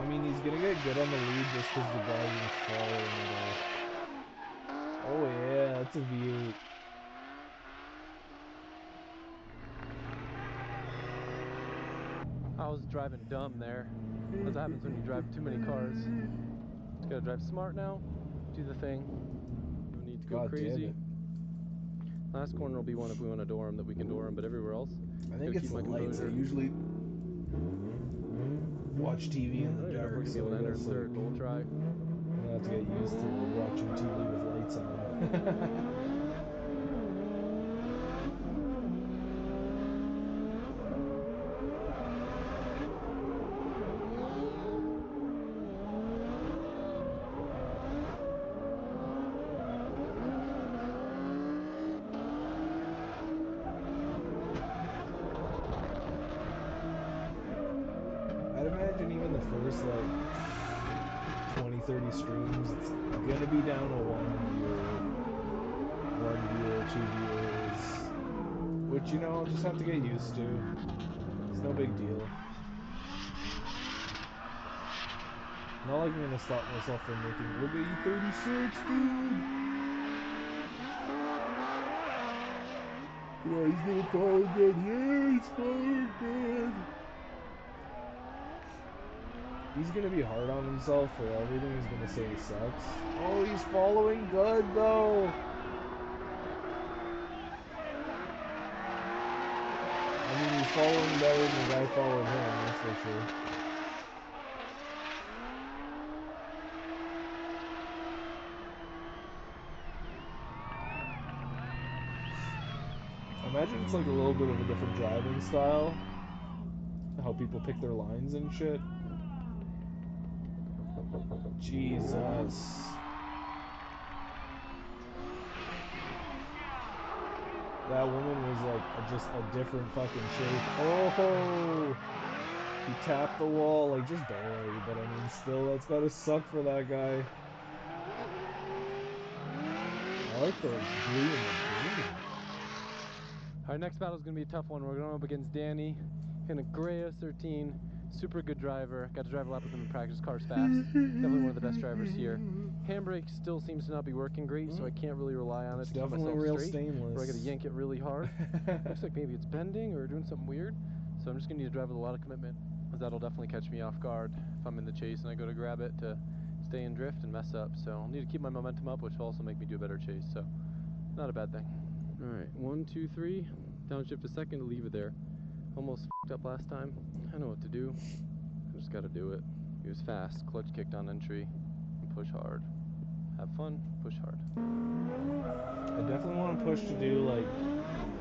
I mean, he's gonna get good on the lead just because the guy's in following it all. Oh yeah, that's a V8. I was driving dumb there. That's what happens when you drive too many cars. Just gotta drive smart now. Do the thing. No need to go God damn crazy. it. Last corner will be one if we want to door them that we can door them, but everywhere else, I think gotta it's keep the my lights. I composure. usually watch TV in the Oh, you're not dark, going to be so able to I enter in guess third, but we'll try. I'm gonna have to get used to watching TV with lights on. I'd imagine even the first like 20-30 streams, it's gonna be down to one viewer, 2 viewers, which, you know, I'll just have to get used to. It's no big deal. Not like I'm gonna stop myself from making. Look at E36, dude. Yeah, he's gonna follow good. Yeah, he's following good. He's gonna be hard on himself for everything. He's gonna say he sucks. Oh, he's following good though. I mean, he's following better than the guy followed him, that's for sure. I imagine it's like a little bit of a different driving style. How people pick their lines and shit. Jesus. That woman was like just a different fucking shape. Oh! He tapped the wall, like just barely, but I mean, still, that's gotta suck for that guy. I like the blue and the green. Our next battle is going to be a tough one. We're going up against Danny in a gray S13. Super good driver. Got to drive a lot with him in practice. Car's fast. Definitely one of the best drivers here. Handbrake still seems to not be working great, so I can't really rely on it to keep Definitely myself real straight. stainless. Or I got to yank it really hard. Looks like maybe it's bending or doing something weird. So I'm just going to need to drive with a lot of commitment, because that'll definitely catch me off guard if I'm in the chase and I go to grab it to stay in drift and mess up. So I'll need to keep my momentum up, which will also make me do a better chase. So not a bad thing. All right, 1, 2, 3. Downshift a second to leave it there. Almost f***ed up last time. I know what to do. I just got to do it. He was fast, clutch kicked on entry, and push hard. Have fun, push hard. I definitely want to push to do like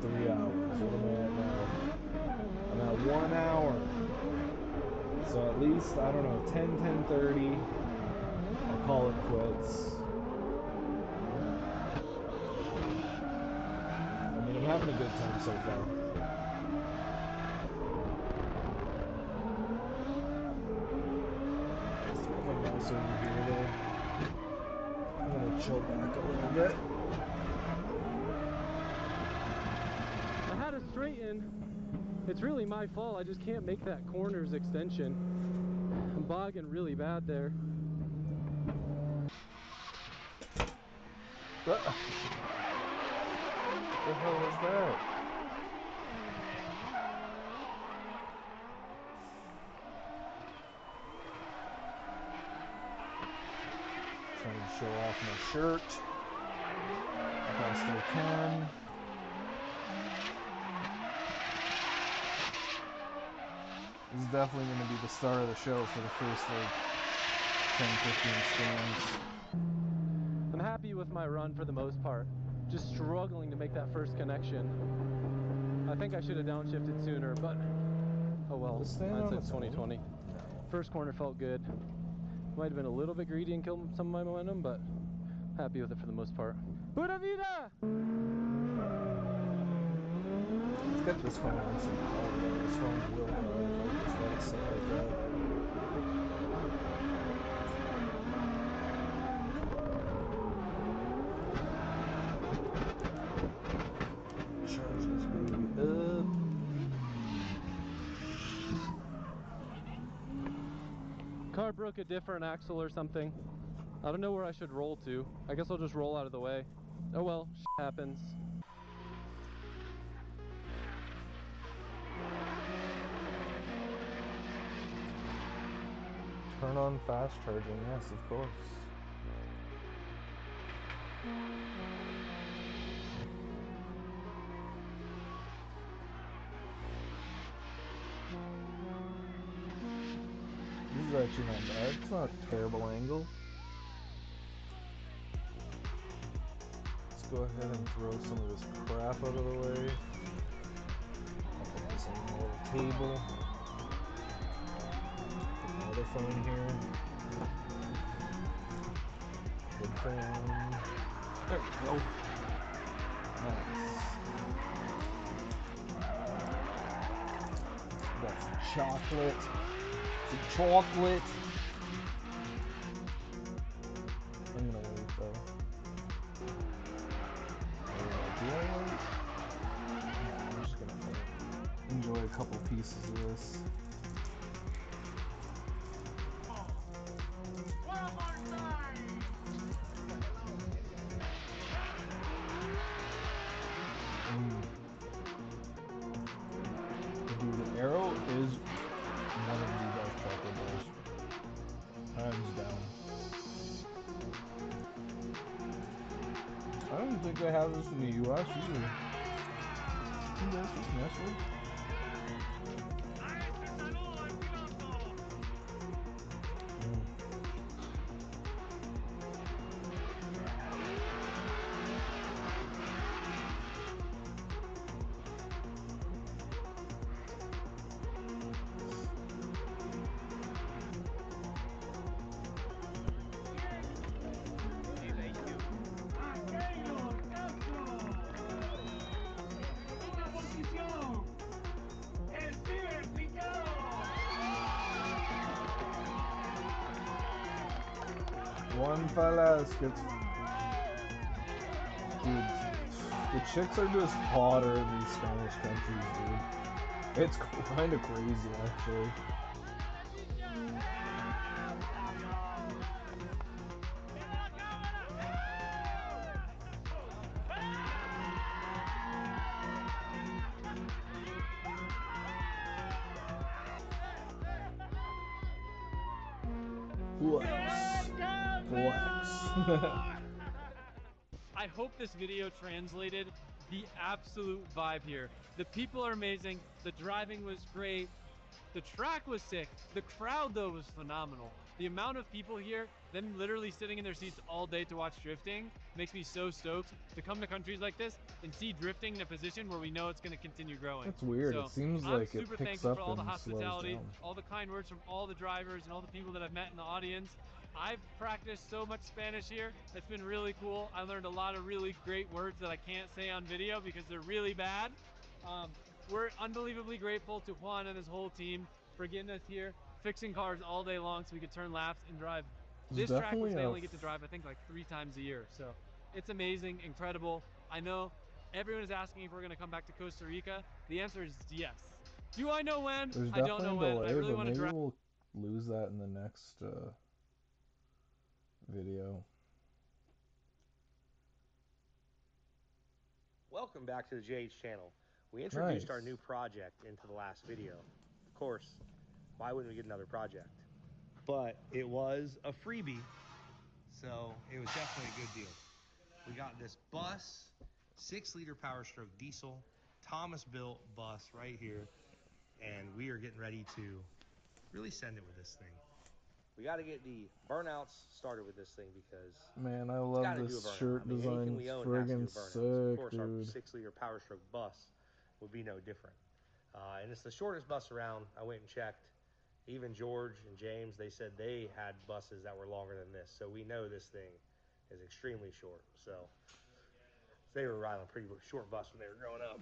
3 hours. What am I at now? I'm at 1 hour. So at least, I don't know, 10, 10:30. I'll call it quits. I mean, I'm having a good time so far. Throw my mouse over here though. I'm gonna chill back a little bit. I had to straighten. It's really my fault. I just can't make that corner's extension. I'm bogging really bad there. What the hell was that? Trying to show off my shirt best I can. This is definitely going to be the star of the show for the first like 10-15 stands. I'm happy with my run for the most part. Just struggling to make that first connection. I think I should have downshifted sooner, but oh well. Hindsight's 2020. No. First corner felt good. Might have been a little bit greedy and killed some of my momentum, but happy with it for the most part. Pura vida! Let's get this phone on some power. This phone will die if I just let it sit like that. Charge this baby up. Car broke a different axle or something. I don't know where I should roll to. I guess I'll just roll out of the way. Oh well, shit happens. Turn on fast charging, yes, of course. This is actually not bad. It's not a terrible angle. Let's go ahead and throw some of this crap out of the way. I'll put this on the little table. Put my other phone here. Good phone. There we go. Nice. Got some chocolate. Some chocolate. I'm gonna wait though. Do I wait? No, I'm just gonna enjoy a couple pieces of this. Dude, Arrow is one of the best chocolate bars. Hands down. I don't think they have this in the US either. You guys just Nestle? One fellas gets. Dude, the chicks are just hotter in these Spanish countries, dude. It's kind of crazy, actually. Flex. Flex. I hope this video translated the absolute vibe here. The people are amazing. The driving was great. The track was sick. The crowd, though, was phenomenal. The amount of people here, them literally sitting in their seats all day to watch drifting, makes me so stoked to come to countries like this and see drifting in a position where we know it's going to continue growing. That's weird. So it seems I'm like it super picks thankful up for all the and slows hospitality, down. all the kind words from all the drivers and all the people that I've met in the audience. I've practiced so much Spanish here. It's been really cool. I learned a lot of really great words that I can't say on video because they're really bad. We're unbelievably grateful to Juan and his whole team for getting us here, fixing cars all day long so we could turn laps and drive. This track which they only get to drive, I think, like 3 times a year. So it's amazing, incredible. I know everyone is asking if we're going to come back to Costa Rica. The answer is yes. Do I know when? There's I don't know definitely a when. delay, I really but want to maybe drive. we'll lose that in the next video. Welcome back to the JH channel. We introduced Nice. our new project into the last video. Of course, why wouldn't we get another project? But it was a freebie, so it was definitely a good deal. We got this bus, 6-liter Power Stroke diesel, Thomas built bus right here, and we are getting ready to really send it with this thing. We got to get the burnouts started with this thing because Man, I love this shirt design. It's friggin' sick, of course, dude. our 6-liter Power Stroke bus would be no different. And it's the shortest bus around. I went and checked. Even George and James, they said they had buses that were longer than this. So we know this thing is extremely short. So they were riding a pretty short bus when they were growing up.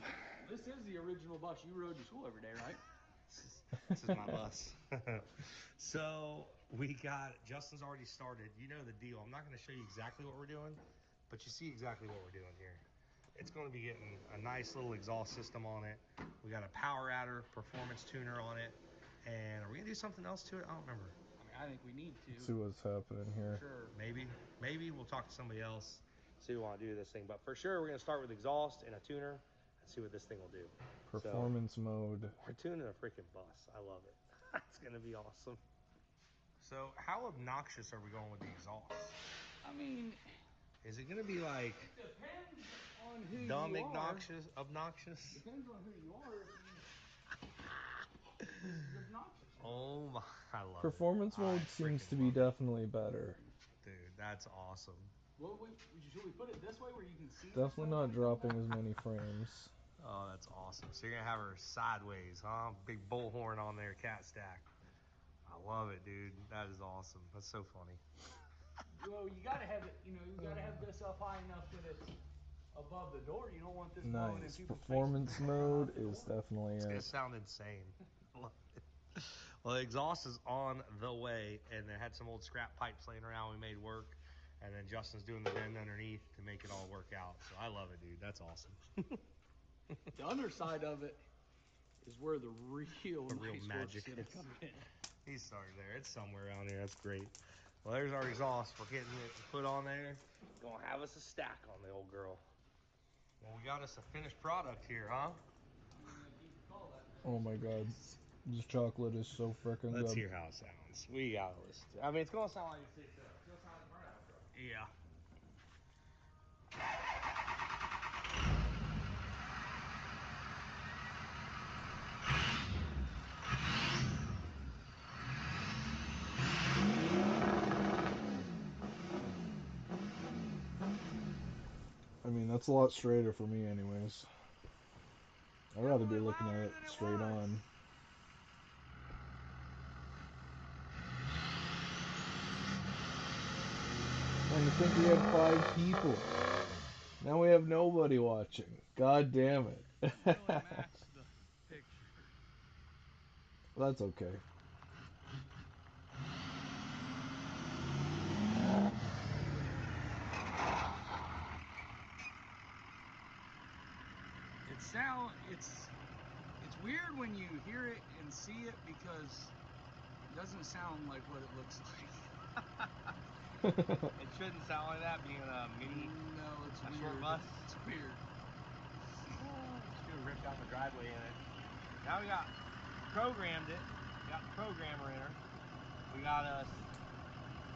This is the original bus you rode to school every day, right? This is my bus. So we got, Justin's already started. You know the deal. I'm not going to show you exactly what we're doing, but you see exactly what we're doing here. It's going to be getting a nice little exhaust system on it. We got a power adder, performance tuner on it. And are we going to do something else to it? I don't remember. I mean, I think we need to. See what's happening here. Sure. Maybe we'll talk to somebody else, see what we want to do with this thing. But for sure, we're going to start with exhaust and a tuner and see what this thing will do. Performance mode. We're tuning a freaking bus. I love it. It's going to be awesome. So how obnoxious are we going with the exhaust? I mean, is it going to be like it depends on who dumb you obnoxious? Depends on who you are. It's obnoxious. Oh my, I love Performance it. mode seems to be definitely better. Dude, that's awesome. Well, should we put it this way where you can see? Definitely not dropping as many frames. Oh, that's awesome. So you're going to have her sideways, huh? Big bullhorn on there, cat stack. I love it, dude. That is awesome. That's so funny. Well, you gotta have it. You know, you gotta have this up high enough that it's above the door. You don't want this blowing in Nice. people's Performance faces. mode is definitely It's going it. to sound insane. Love it. Well, the exhaust is on the way, and they had some old scrap pipes laying around we made work. And then Justin's doing the bend underneath to make it all work out. So I love it, dude. That's awesome. The underside of it is where the real nice magic work's gonna is. come in. He's started there. It's somewhere around here. That's great. Well, there's our exhaust. We're getting it put on there. Gonna have us a stack on the old girl. Well, we got us a finished product here, huh? Oh my god. This chocolate is so freaking good. Let's hear how it sounds. We gotta listen to it. I mean, it's gonna sound like a 6 It's gonna sound like a burnout truck. Yeah. I mean, that's a lot straighter for me anyways. I'd rather be looking at it straight on. And to think we had 5 people. Now we have nobody watching. God damn it. That's okay. It's weird when you hear it and see it because it doesn't sound like what it looks like. It shouldn't sound like that being a mini, No, it's a weird. short bus. It's weird. Let's do a rip down the driveway in it. Now we programmed it. We got the programmer in her. We got us.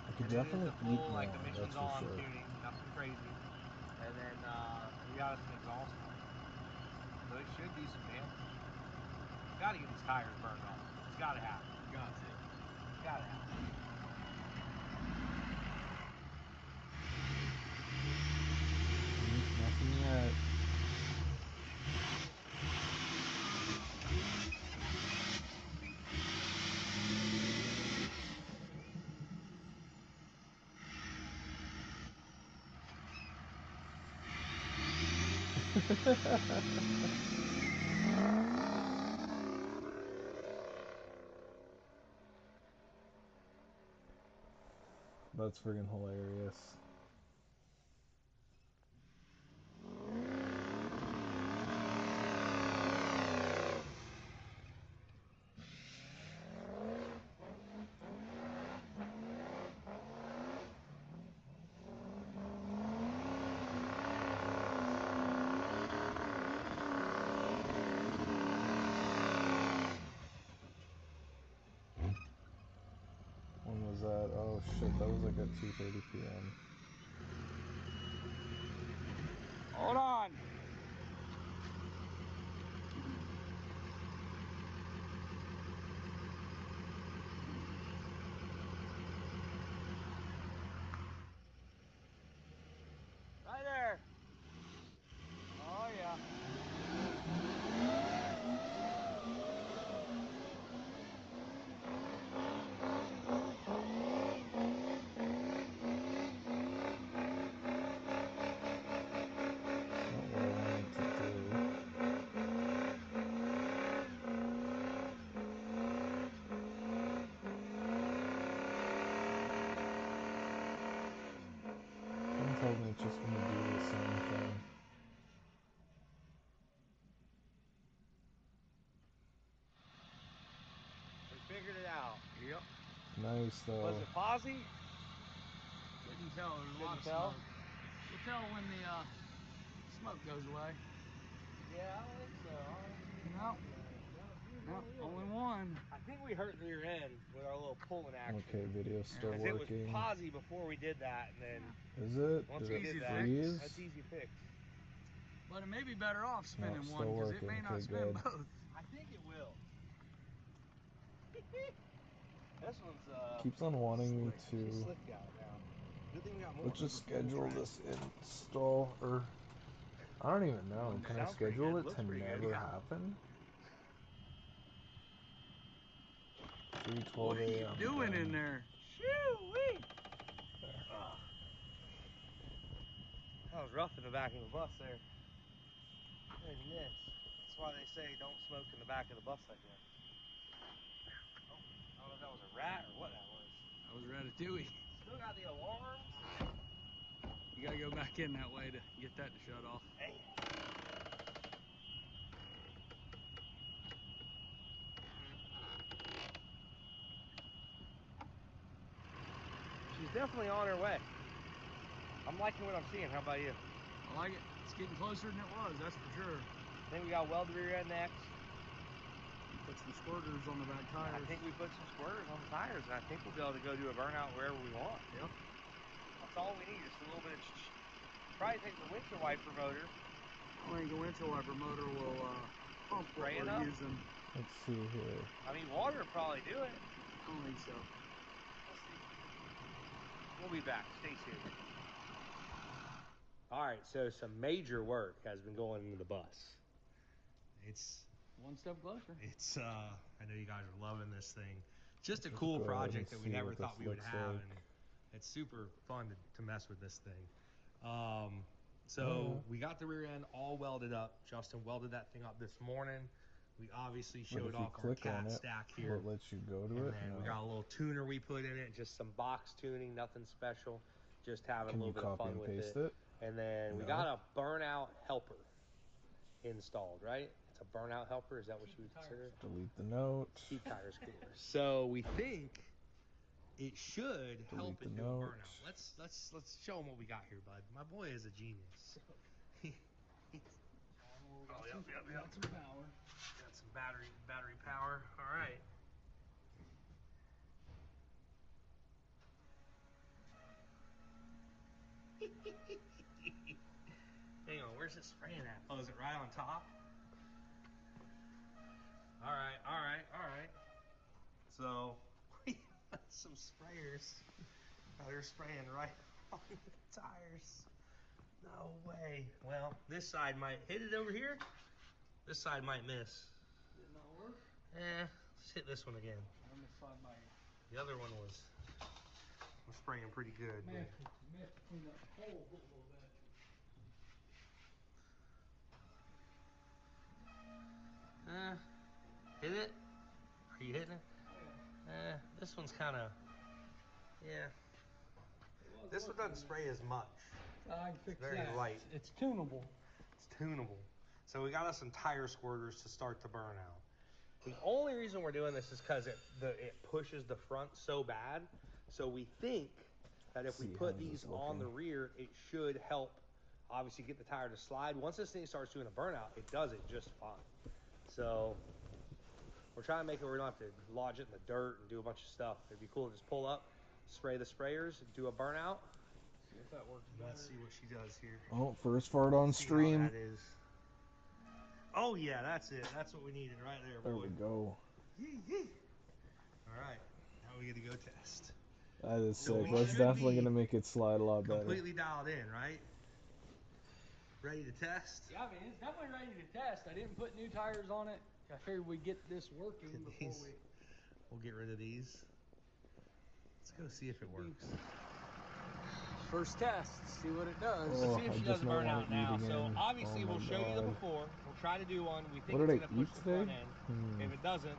I could and definitely it is a eat full more, like emissions that's for on sure. tuning, nothing crazy. And then we got us an exhaust one. So it should do some damage. Got to get these tires burned off. It's got to happen. Got to. Got to happen. Nothing yet. That's friggin' hilarious. When was that? Oh shit, that was like at 2:30 p.m. Hold on. Right there. Oh yeah. Not what I wanted to do. Someone told me it's just gonna do the same thing. We figured it out. Yep. Nice though. Was it Posy? Couldn't tell. There's a lot of Couldn't tell? smoke. We'll tell when the smoke goes away. Yeah, I don't think so. No. No, only one. I think we hurt the rear end with our little pulling action. Okay, video's still Because it was working. Posy before we did that, and then Is it? once Did we it did that, freeze? that's easy fix. But it may be better off spinning it's one still because it working. may not Okay, spin good. both. I think it will. This one's Keeps on wanting me She's to. slick out now. Good thing we got more. Let's just schedule this install, or I don't even know. Can I Sounds pretty schedule good. it Looks to pretty good. never Yeah. happen? 3:12 What are you a.m. doing done. in there? Shoo-wee! That was rough in the back of the bus there. Look at this. That's why they say don't smoke in the back of the bus like that. Oh, I don't know if that was a rat or what that was. That was Ratatouille. Still got the alarms. You gotta go back in that way to get that to shut off. Hey. She's definitely on her way. I'm liking what I'm seeing. How about you? I like it. It's getting closer than it was, that's for sure. I think we got welded rear end next. Put some squirters on the back tires. I think we put some squirters on the tires, and I think we'll be able to go do a burnout wherever we want. Yep. That's all we need, just a little bit of probably take the windshield wiper motor. I think the windshield wiper motor will pump what Spray we're enough? using. Let's see here. I mean, water will probably do it. I don't think so. Let's see. We'll be back. Stay tuned. All right, so some major work has been going into the bus. It's One step closer. I know you guys are loving this thing. Just a Let's cool go ahead project and that we see never what thought this we would looks have, like. and it's super fun to mess with this thing. So we got the rear end all welded up. Justin welded that thing up this morning. We obviously But showed if you off our click on cat it, stack will here. it let you go to And it? then we No. got a little tuner we put in it, just some box tuning, nothing special, just having Can a you little bit of copy fun and with paste it. it? And then we No. got a burnout helper. installed, right? It's a burnout helper. Is that what you would consider it? Delete the note. Keep tires cooler. So we think it should help Delete it the do a note. burnout. Let's show them what we got here, bud. My boy is a genius. Oh, yep. Got some power. Got some battery power. All right. Hang on, where's it spraying at? Oh, is it right on top? All right. So, we got some sprayers. Oh, they're spraying right on the tires. No way. Well, this side might hit it over here. This side might miss. Did not work? Let's hit this one again. I'm gonna slide by The other one was spraying pretty good. May have to clean up the hole a little bit. Hit it? Are you hitting it? Yeah. This one's kind of, yeah. This one doesn't spray as much. I can fix Very that. light. It's tunable. It's tunable. So we got us some tire squirters to start the burnout. The only reason we're doing this is because it pushes the front so bad. So we think that if we put these on the rear, it should help obviously get the tire to slide. Once this thing starts doing a burnout, it does it just fine. So we're trying to make it where we don't have to lodge it in the dirt and do a bunch of stuff. It'd be cool to just pull up, spray the sprayers, do a burnout. See if that works. Let's see what she does here. Oh, first fart on See stream. how that is. Oh yeah, that's it. That's what we needed right there, boy. There we go. Yee. All right, now we get to go test. That is So sick. we That's should definitely be gonna make it slide a lot better. Completely dialed in, right? Ready to test? Yeah, I mean, it's definitely ready to test. I didn't put new tires on it. I figured we'd get this working before we... We'll get rid of these. Let's go see if it works. First test, see what it does. Oh, See if I she just does a might wanna burnout eat now. So again. obviously Oh we'll my show you the God. before. We'll try to do one. We think What did it's I gonna push eat the front today? end. If it doesn't,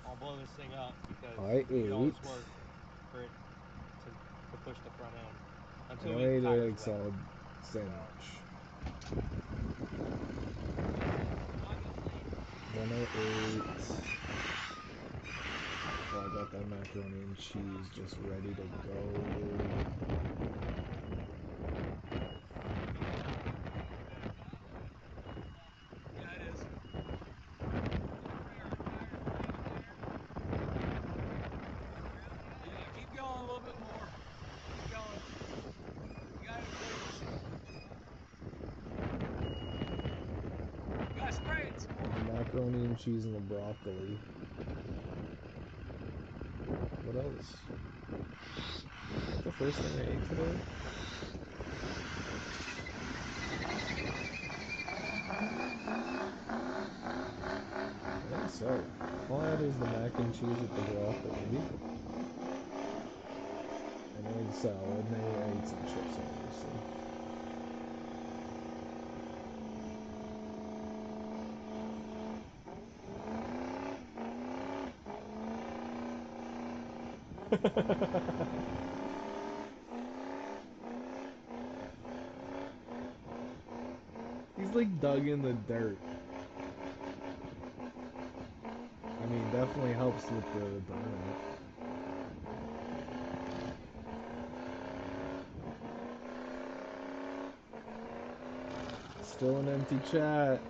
I'll blow this thing up because I it always ate. works for it to push the front end. Until I we get ate the an tires egg wet. salad sandwich. Then I ate. Oh, I got that macaroni and cheese just ready to go. Yeah, it is. Yeah, keep going a little bit more. Keep going. You got it, please. You gotta spray it. The macaroni and cheese and the broccoli. What else? Is that the first thing I ate today? I think so. All I had was the mac and cheese with the broccoli. An egg salad, and then I ate some chips, obviously. He's like dug in the dirt. I mean, definitely helps with the burnout. Still an empty chat.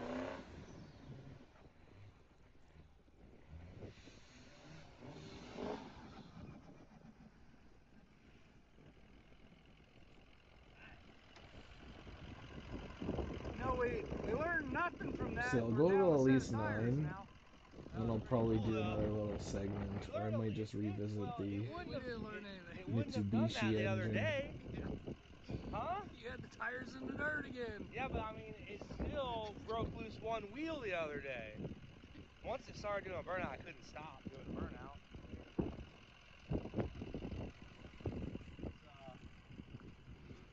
No, we learned nothing from that. So I'll We're go to down at a set least of tires 9, now. and I'll probably do another little segment, or I might just revisit the We didn't learn anything. It wouldn't have done that Mitsubishi the other engine. day. Huh? You had the tires in the dirt again. Yeah, but I mean, it still broke loose one wheel the other day. Once it started doing a burnout, I couldn't stop doing a burnout.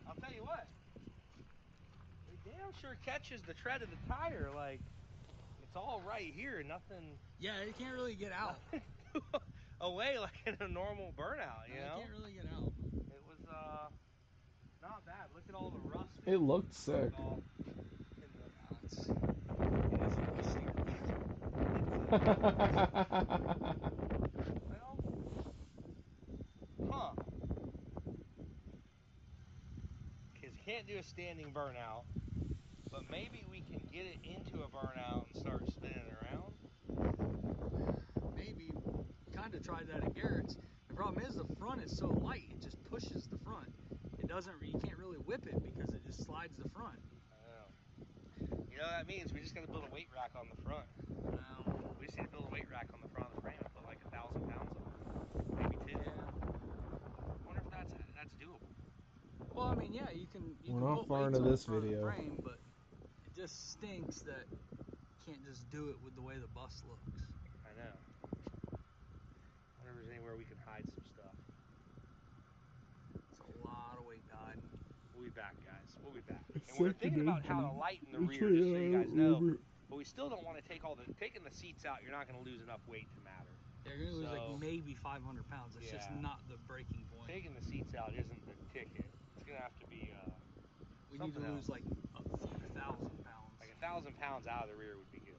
I'll tell you what, it damn sure catches the tread of the tire. Like, it's all right here, nothing. Yeah, it can't really get out. Away like in a normal burnout, you know? It can't really get out. It was not bad. Look at all the rust. It looked sick. In the Well, huh. Because you can't do a standing burnout, but maybe we can get it into a burnout and start spinning around. Maybe. Kind of tried that at Garrett's. The problem is the front is so light, it just pushes the front. It doesn't, you can't really whip it because it just slides the front. I know. You know what that means? We just got to build a weight rack on the front. We just need to build a weight rack on the front of the frame and put like 1,000 pounds on it. Maybe 2. Yeah. I wonder if that's doable. Well, I mean, yeah, you can We're put not far weights into on this the front video. of the frame, but it just stinks that you can't just do it with the way the bus looks. I know. I wonder if there's anywhere we can hide some stuff. It's a lot of weight to hide. We'll be back, guys. We'll be back. It's And we're like an thinking about how to engine. lighten the It's rear, just so you guys like, know. rubber. But we still don't want to take taking the seats out, you're not going to lose enough weight to matter. Yeah, you're going to lose So, like maybe 500 pounds. That's just not the breaking point. Taking the seats out isn't the ticket. It's going to have to be We need to lose like a few thousand pounds. Like 1,000 pounds out of the rear would be good.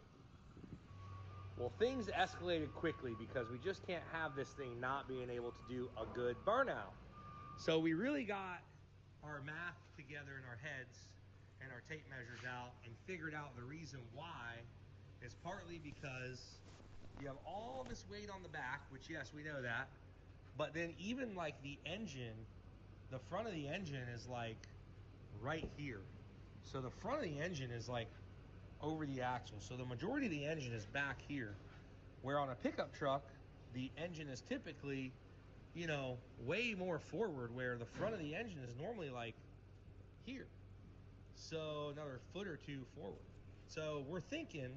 Well, things escalated quickly because we just can't have this thing not being able to do a good burnout. So we really got our math together in our heads and our tape measures out and figured out the reason why is partly because you have all this weight on the back, which yes, we know that, but then even like the engine, the front of the engine is like right here. So the front of the engine is like over the axle. So the majority of the engine is back here, where on a pickup truck, the engine is typically, you know, way more forward, where the front of the engine is normally like here. So another foot or 2 forward. So we're thinking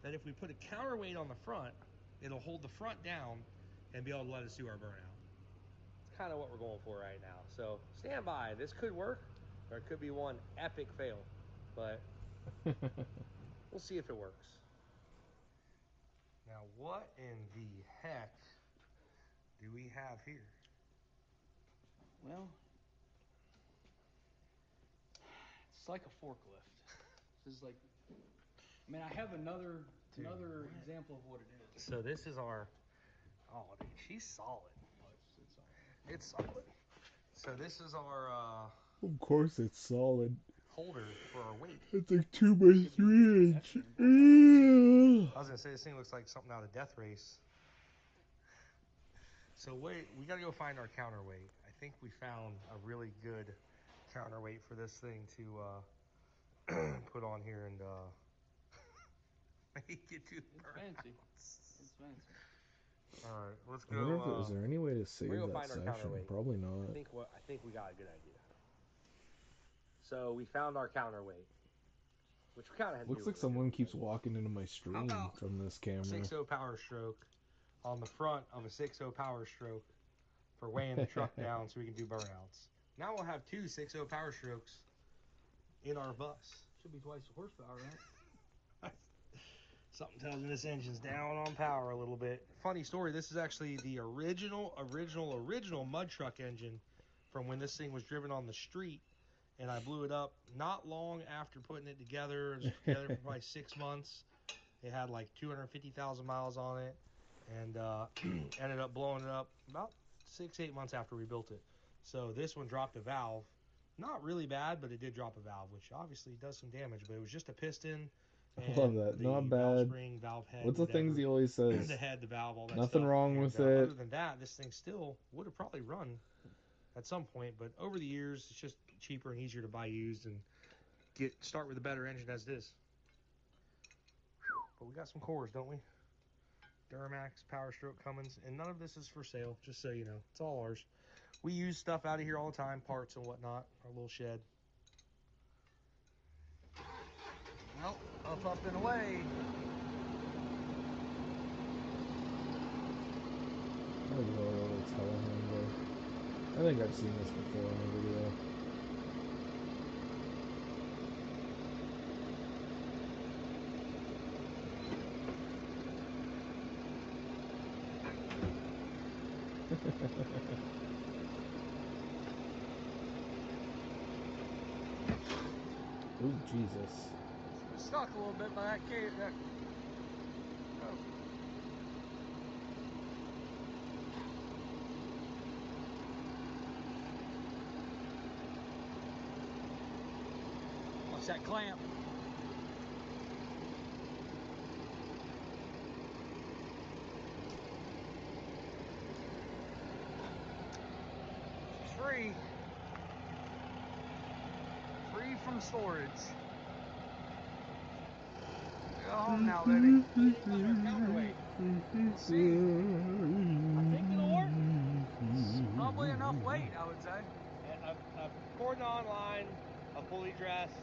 that if we put a counterweight on the front, it'll hold the front down and be able to let us do our burnout. It's kind of what we're going for right now. So stand by. This could work, or it could be one epic fail, but we'll see if it works. Now, what in the heck do we have here? Well, it's like a forklift. This is like, I mean, I have another example of what it is. So this is our, oh, dude, she's solid. It's solid. So this is our Of course it's solid. holder for our weight. It's like 2 by 3 inch. I was gonna say this thing looks like something out of Death Race. So we gotta go find our counterweight. I think we found a really good counterweight for this thing to put on here and make it do the burnouts. Fancy. It's fancy. All right, let's I go. wonder if is there any way to save we're gonna that find our session? counterweight. Probably not. I think we got a good idea. So we found our counterweight, which we kind of had. Looks like someone keeps walking into my stream from this camera. 6.0 Power Stroke on the front of a 6.0 Power Stroke for weighing the truck down so we can do burnouts. Now we'll have 2 6.0 Power Strokes in our bus. Should be twice the horsepower, right? Something tells me this engine's down on power a little bit. Funny story, this is actually the original mud truck engine from when this thing was driven on the street, and I blew it up not long after putting it together. It was together for probably 6 months. It had like 250,000 miles on it, and ended up blowing it up about 6-8 months after we built it. So this one dropped a valve. Not really bad, but it did drop a valve, which obviously does some damage, but it was just a piston. I love that. Not bad. Valve spring, valve head, what's the things he always says? The head, the valve, all that Nothing stuff. wrong And, with it. Other than that, this thing still would have probably run at some point, but over the years, it's just cheaper and easier to buy used and start with a better engine as it is. But we got some cores, don't we? Duramax, Power Stroke, Cummins, and none of this is for sale, just so you know. It's all ours. We use stuff out of here all the time, parts and whatnot, our little shed. Well, up and away. I think I've seen this before on a video. Ooh, Jesus. Stuck a little bit by that cave. that clamp. Free. Free from storage. Go home now, baby. Counterweight. We'll see. I think it'll work. Probably enough weight, I would say. According to online, a fully dressed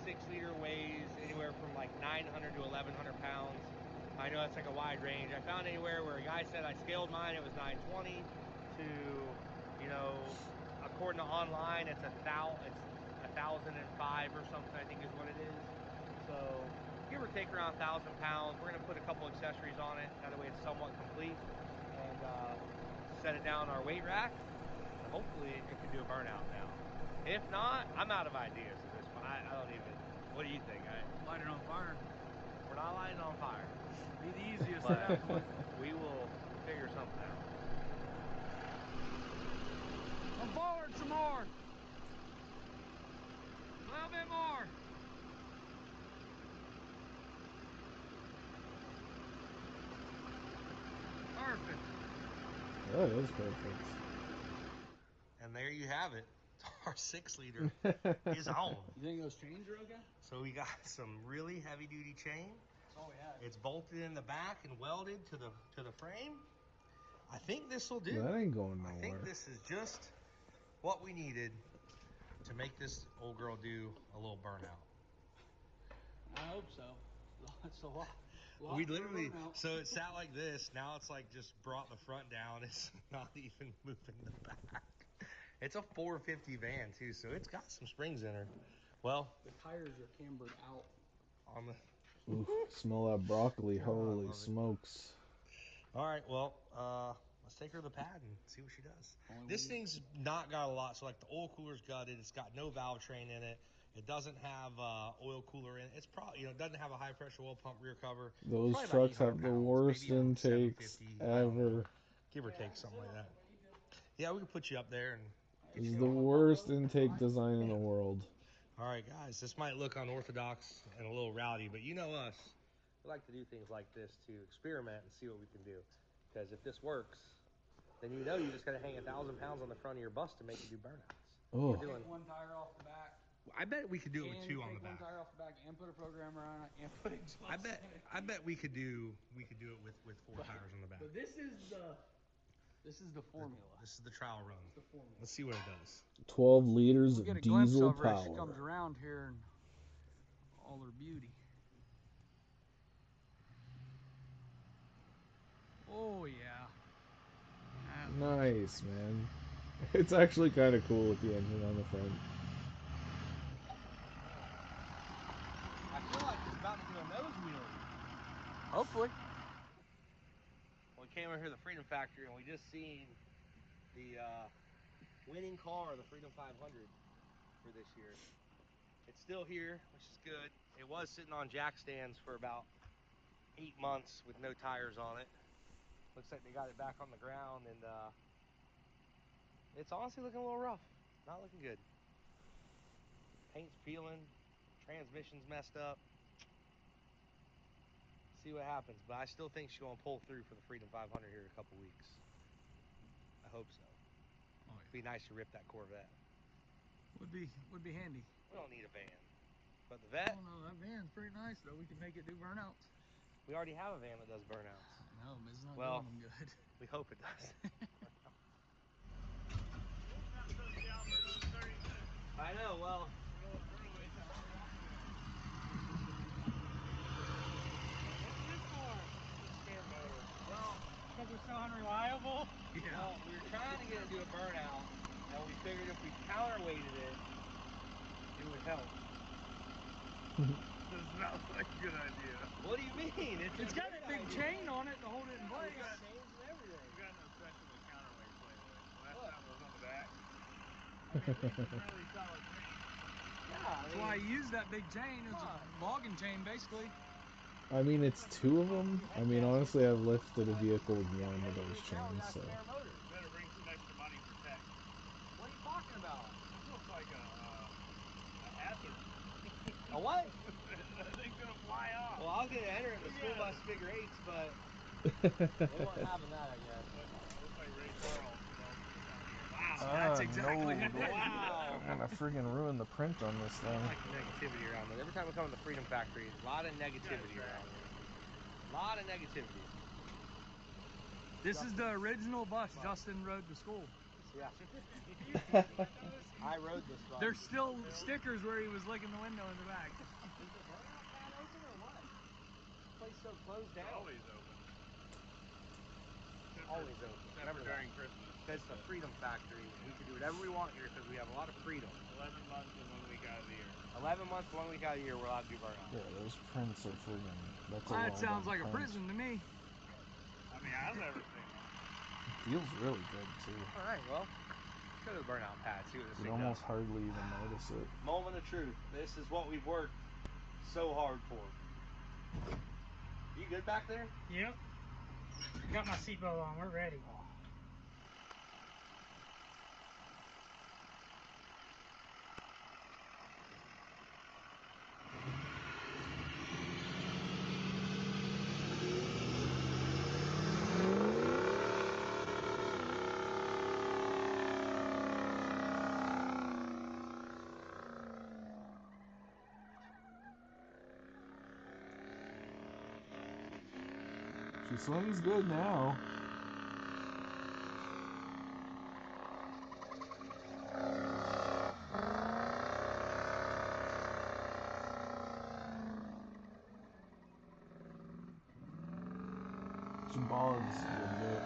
6-liter weighs anywhere from like 900 to 1,100 pounds. I know that's like a wide range. I found anywhere where a guy said I scaled mine, it was 920 to, you know, according to online, it's 1,005 or something, I think is what it is. So give or take around 1,000 pounds. We're gonna put a couple accessories on it. That way it's somewhat complete, and set it down our weight rack. And hopefully it can do a burnout now. If not, I'm out of ideas at this point. I don't even. What do you think? Light it on fire. We're not lighting on fire. Be the easiest But at that point. we will figure something out. Come forward some more. A little bit more. Perfect. That is perfect. And there you have it. Our 6-liter is on. You think those chains are okay? So we got some really heavy duty chain. That's all we had. It's bolted in the back and welded to the frame. I think this will do. That ain't going nowhere. I think this is just what we needed to make this old girl do a little burnout. I hope so. It's a lot. We literally, so it sat like this. Now it's like just brought the front down. It's not even moving the back. It's a 450 van too, so it's got some springs in her. Well, the tires are cambered out. On the. Oof, smell that broccoli. Oh, Holy smokes. All right, well, let's take her to the pad and see what she does. This thing's not got a lot. So like the oil cooler's gutted. It's got no valve train in it. It doesn't have oil cooler in it. It's probably, it doesn't have a high pressure oil pump rear cover. Those Probably trucks about have the 800 pounds, worst maybe intakes 750, I don't know. ever. Give or take something like that. Yeah, we can put you up there and. This is the worst intake design in the world. All right, guys, this might look unorthodox and a little rowdy, but you know us. We like to do things like this to experiment and see what we can do. Because if this works, then you know you just got to hang 1,000 pounds on the front of your bus to make it do burnouts. Oh. We're doing. Take one tire off the back. I bet we could do it with 2 on the back. Take one tire off the back and put a programmer on it and put exhaust. I bet we could do it with 4 tires on the back. But this is the formula. This is the trial run. The formula. Let's see what it does. 12 liters We'll get of a glimpse diesel of her as she power. comes around here in all her beauty. Oh yeah. Nice, man. It's actually kind of cool with the engine on the front. I feel like it's about to do a nose wheel. Hopefully. We came over here to the Freedom Factory and we just seen the winning car, the Freedom 500 for this year. It's still here, which is good. It was sitting on jack stands for about 8 months with no tires on it. Looks like they got it back on the ground, and it's honestly looking a little rough. Not looking good. Paint's peeling, transmission's messed up. See what happens, but I still think she's gonna pull through for the Freedom 500 here in a couple weeks. I hope so. Oh, yeah. It'd be nice to rip that Corvette. Would be handy. We don't need a van, but the vet. Oh no, that van's pretty nice though. We can make it do burnouts. We already have a van that does burnouts. No, but it's not Well, doing them good. We hope it does. I know, well. Because it's so unreliable? Yeah. Well, we were trying to get it to do a burnout, and we figured if we counterweighted it, it would help. Does not like a good idea. What do you mean? It's got that big chain on it to hold it in place. We got no special counterweight play with. Last time it was on the back. I mean, this is really solid chain. Yeah, that's why I used that big chain. It's a logging chain, basically. I mean, it's 2 of them. I mean, honestly, I've lifted a vehicle with 1 of those chains, so. Better bring some extra money for tech. What are you talking about? This looks like a hazard. A what? That thing's gonna fly off. Well, I was gonna enter it in the school bus figure eights, but they weren't having that, I guess. Looks like Ray Charles. Wow, that's exactly it. Wow. I'm gonna friggin' ruin the print on this I thing. don't like the negativity around it. Every time we come to the Freedom Factory, a lot of negativity around here. A lot of negativity. This is the original bus Justin rode to school. Yeah. I rode this bus. There's still stickers where he was licking the window in the back. Is the burnout pad open or what? This place so closed down. Always open. Always open. Except for during Christmas. Because it's the Freedom Factory. We can do whatever we want here because we have a lot of freedom. 11 months and 1 week out of the year. 11 months, 1 week out of the year, we're allowed to do burnout. Yeah, those prints are friggin'. That's a That lot sounds of like a print. prison to me. I mean, I've never seen one. Feels really good too. Alright, well, let's go to the burnout pad, see what this You thing almost does. hardly even notice it. Moment of truth. This is what we've worked so hard for. You good back there? Yep. Got my seatbelt on. We're ready. She swings good now. She bogs a bit.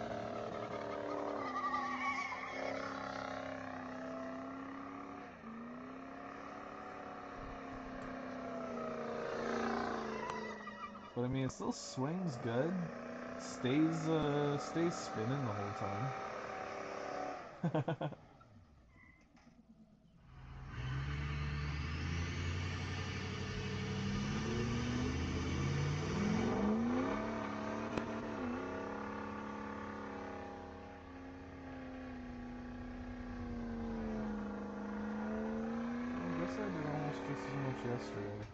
But I mean, it still swings good. Stays spinning the whole time. I guess I did almost just as much yesterday.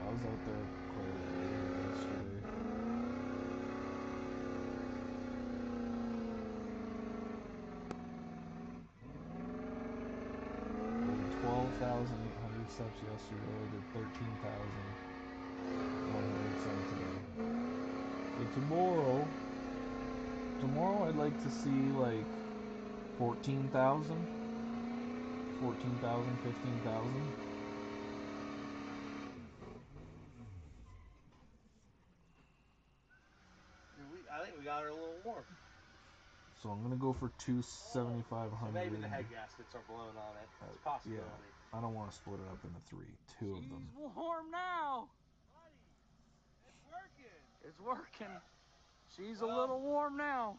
I was out there quite a bit yesterday. 12,800 steps yesterday. I did 13,100 some today. So tomorrow I'd like to see like 14,000, 15,000. I think we got her a little warm. So I'm gonna go for 2,7,500. So maybe the head gaskets are blown on it. It's a possibility. Yeah, I don't want to split it up into three. Two of them. She's warm now. It's working. It's working. She's a little warm now.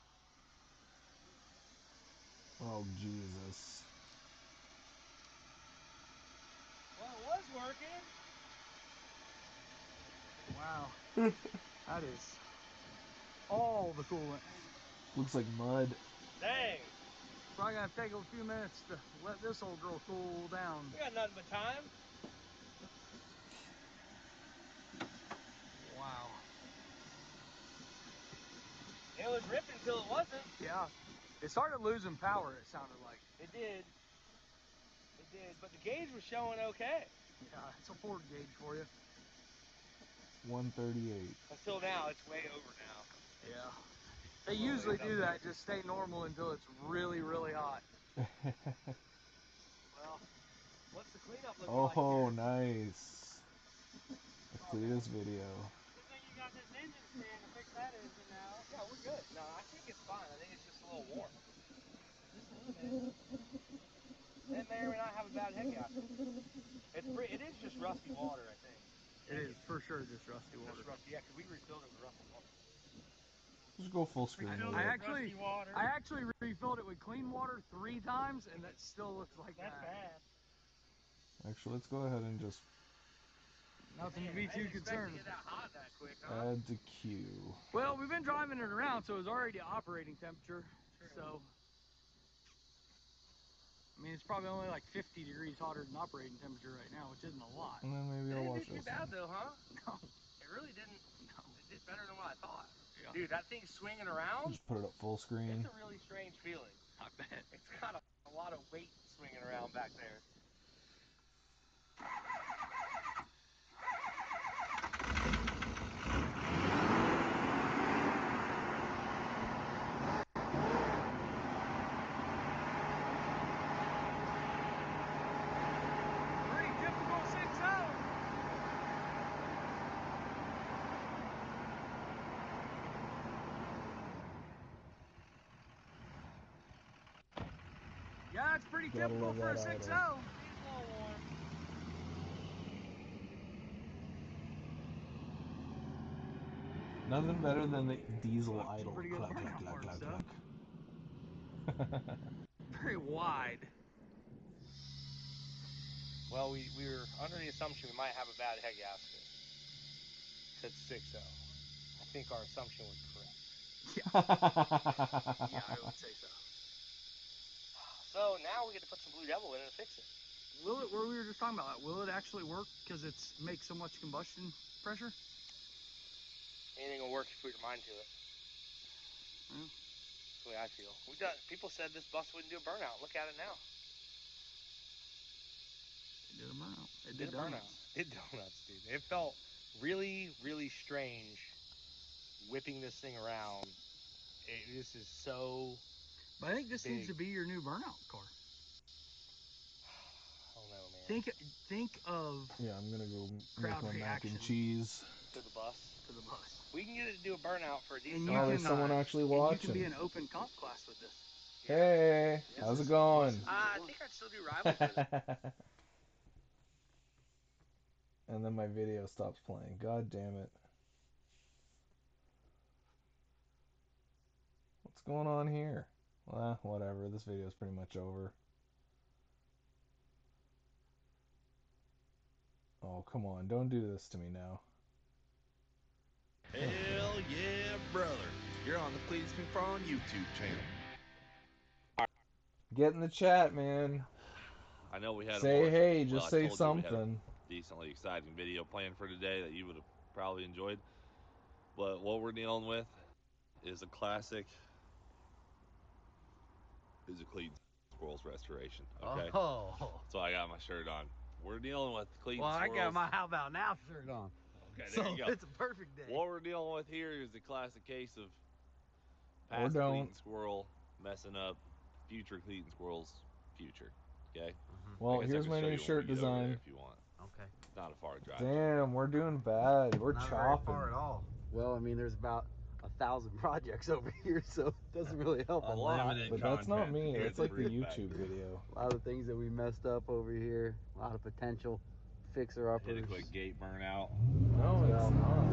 Oh Jesus. Well, it was working. Wow. That is all the coolant. Looks like mud. Dang. Probably gonna take a few minutes to let this old girl cool down. We got nothing but time. Wow. It was ripping until it wasn't. Yeah. It started losing power, it sounded like. It did. It did. But the gauge was showing okay. Yeah, it's a Ford gauge for you. 138. Until now, it's way over now. Yeah. They usually do that, just stay normal until it's really, really hot. Well, what's the cleanup look like Oh, here? nice. The cleanest video. Good thing you got this engine stand to fix that engine now. Yeah, we're good. No, I think it's fine. I think it's just a little warm. Just a little bit. It may or may not have a bad head gasket. It is just rusty water, I think. It is for sure just rusty water. Just rusty, yeah, because we refilled it with rusty water. Just go full screen. with I it. actually refilled it with clean water 3 times, and that still looks like That's bad. Actually, let's go ahead and just Nothing to be too concerned. Get that hot that quick, huh? add to queue. Well, we've been driving it around, so it was already operating temperature. So I mean, it's probably only like 50 degrees hotter than operating temperature right now, which isn't a lot. And then maybe I'll watch It didn't do this too bad one. though, huh? No. It really didn't. No. It did better than what I thought. Yeah. Dude, that thing's swinging around. Just put it up full screen. It's a really strange feeling. I bet. It's got a lot of weight swinging around back there. Pretty typical 6.0. Yeah, it's pretty Gotta typical love for a that 6.0. idle. It's a little warm. Nothing better than the diesel Some idle. pretty good Clack, clack, burnout clack, marks, clack, though. clack. Very wide. Well, we were under the assumption we might have a bad head gasket. Said 6.0. I think our assumption was correct. Yeah, I would say so. So now we get to put some Blue Devil in and fix it. Will it, where we were just talking about that, will it actually work because it makes so much combustion pressure? Anything will work if you put your mind to it. Yeah. That's the way I feel. People said this bus wouldn't do a burnout. Look at it now. It did a burnout. It did did a burnout. donuts. It did donuts, dude. It felt really, really strange whipping this thing around. This is so But I think this big. needs to be your new burnout car. I don't know, man. Think of Yeah, I'm gonna go crowd make my mac and reaction cheese. To the bus. to the bus. We can get it to do a burnout for a decent And you Oh, can, there's someone actually and you watching. can be an open comp class with this. Hey, how's it going? I think I'd still do rivals with it. And then my video stops playing. God damn it. What's going on here? Well, whatever. This video is pretty much over. Oh, come on. Don't do this to me now. Hell yeah, brother. You're on the Cleats McFarlane YouTube channel. Get in the chat, man. I know we had Say a hey, well, just I say told you we had a something. decently exciting video planned for today that you would have probably enjoyed. But what we're dealing with is a classic Cleats Squirrels restoration. Okay. Oh. So I got my shirt on. We're dealing with Cleats Well, I Squirrels. got my How About Now shirt on. Okay, So there you go. it's a perfect day. What we're dealing with here is the classic case of Or past don't. Cleat and Squirrel messing up future Cleat and Squirrel's future. Okay. Well, I guess I here's can my show new you when shirt we get over there design. if you want. Okay. Not a far drive. Damn, we're doing bad. We're Not chopping. very far at all. Well, I mean, there's about 1,000 projects over here, so it doesn't really help a lot. But that's not me. That's like the YouTube video. A lot of things that we messed up over here. A lot of potential fixer-uppers. Hit a quick gate burnout. No, it's not.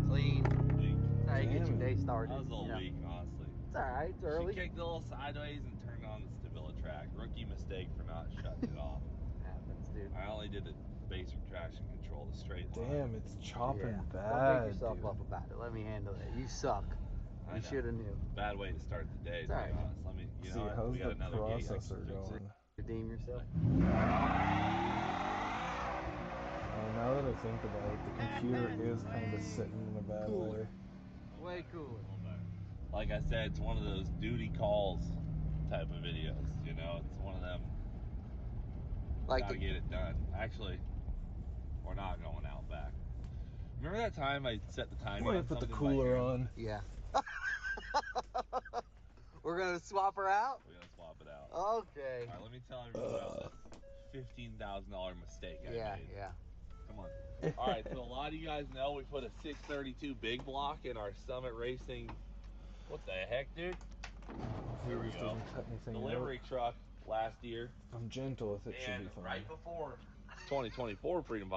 Clean. That's how you get your Damn day it. started. That was a little you know. weak, honestly. It's alright, it's early. She kicked a little sideways and turned on the StabiliTrak. Rookie mistake for not shutting it off. Happens, dude. I only did the basic traction control, the straight line. Damn, it's chopping Yeah. bad, Don't beat yourself dude. up about it. Let me handle it. You suck. I You know. should have knew. Bad way to start the day, It's to be alright. honest. Let me, you See, know what? how's We got the another gate. I can processor fix it. going? Redeem yourself. Now that I think about it, the computer is kind of sitting in a bad way. Way cooler. A little better. Like I said, it's one of those duty calls type of videos, you know? It's one of them, Like gotta get it done. Actually, we're not going out back. Remember that time I set the timing Let me on put the something cooler by hand? on. Yeah. We're gonna swap her out? We're gonna swap it out. Okay. Alright, let me tell everyone about this $15,000 mistake I Yeah, made. yeah. Come on. Alright, so a lot of you guys know we put a 632 big block in our Summit Racing. What the heck, dude? There we Just go. doesn't cut anything Delivery out. truck last year. If I'm gentle with it, should be And fine. right before 2024 Freedom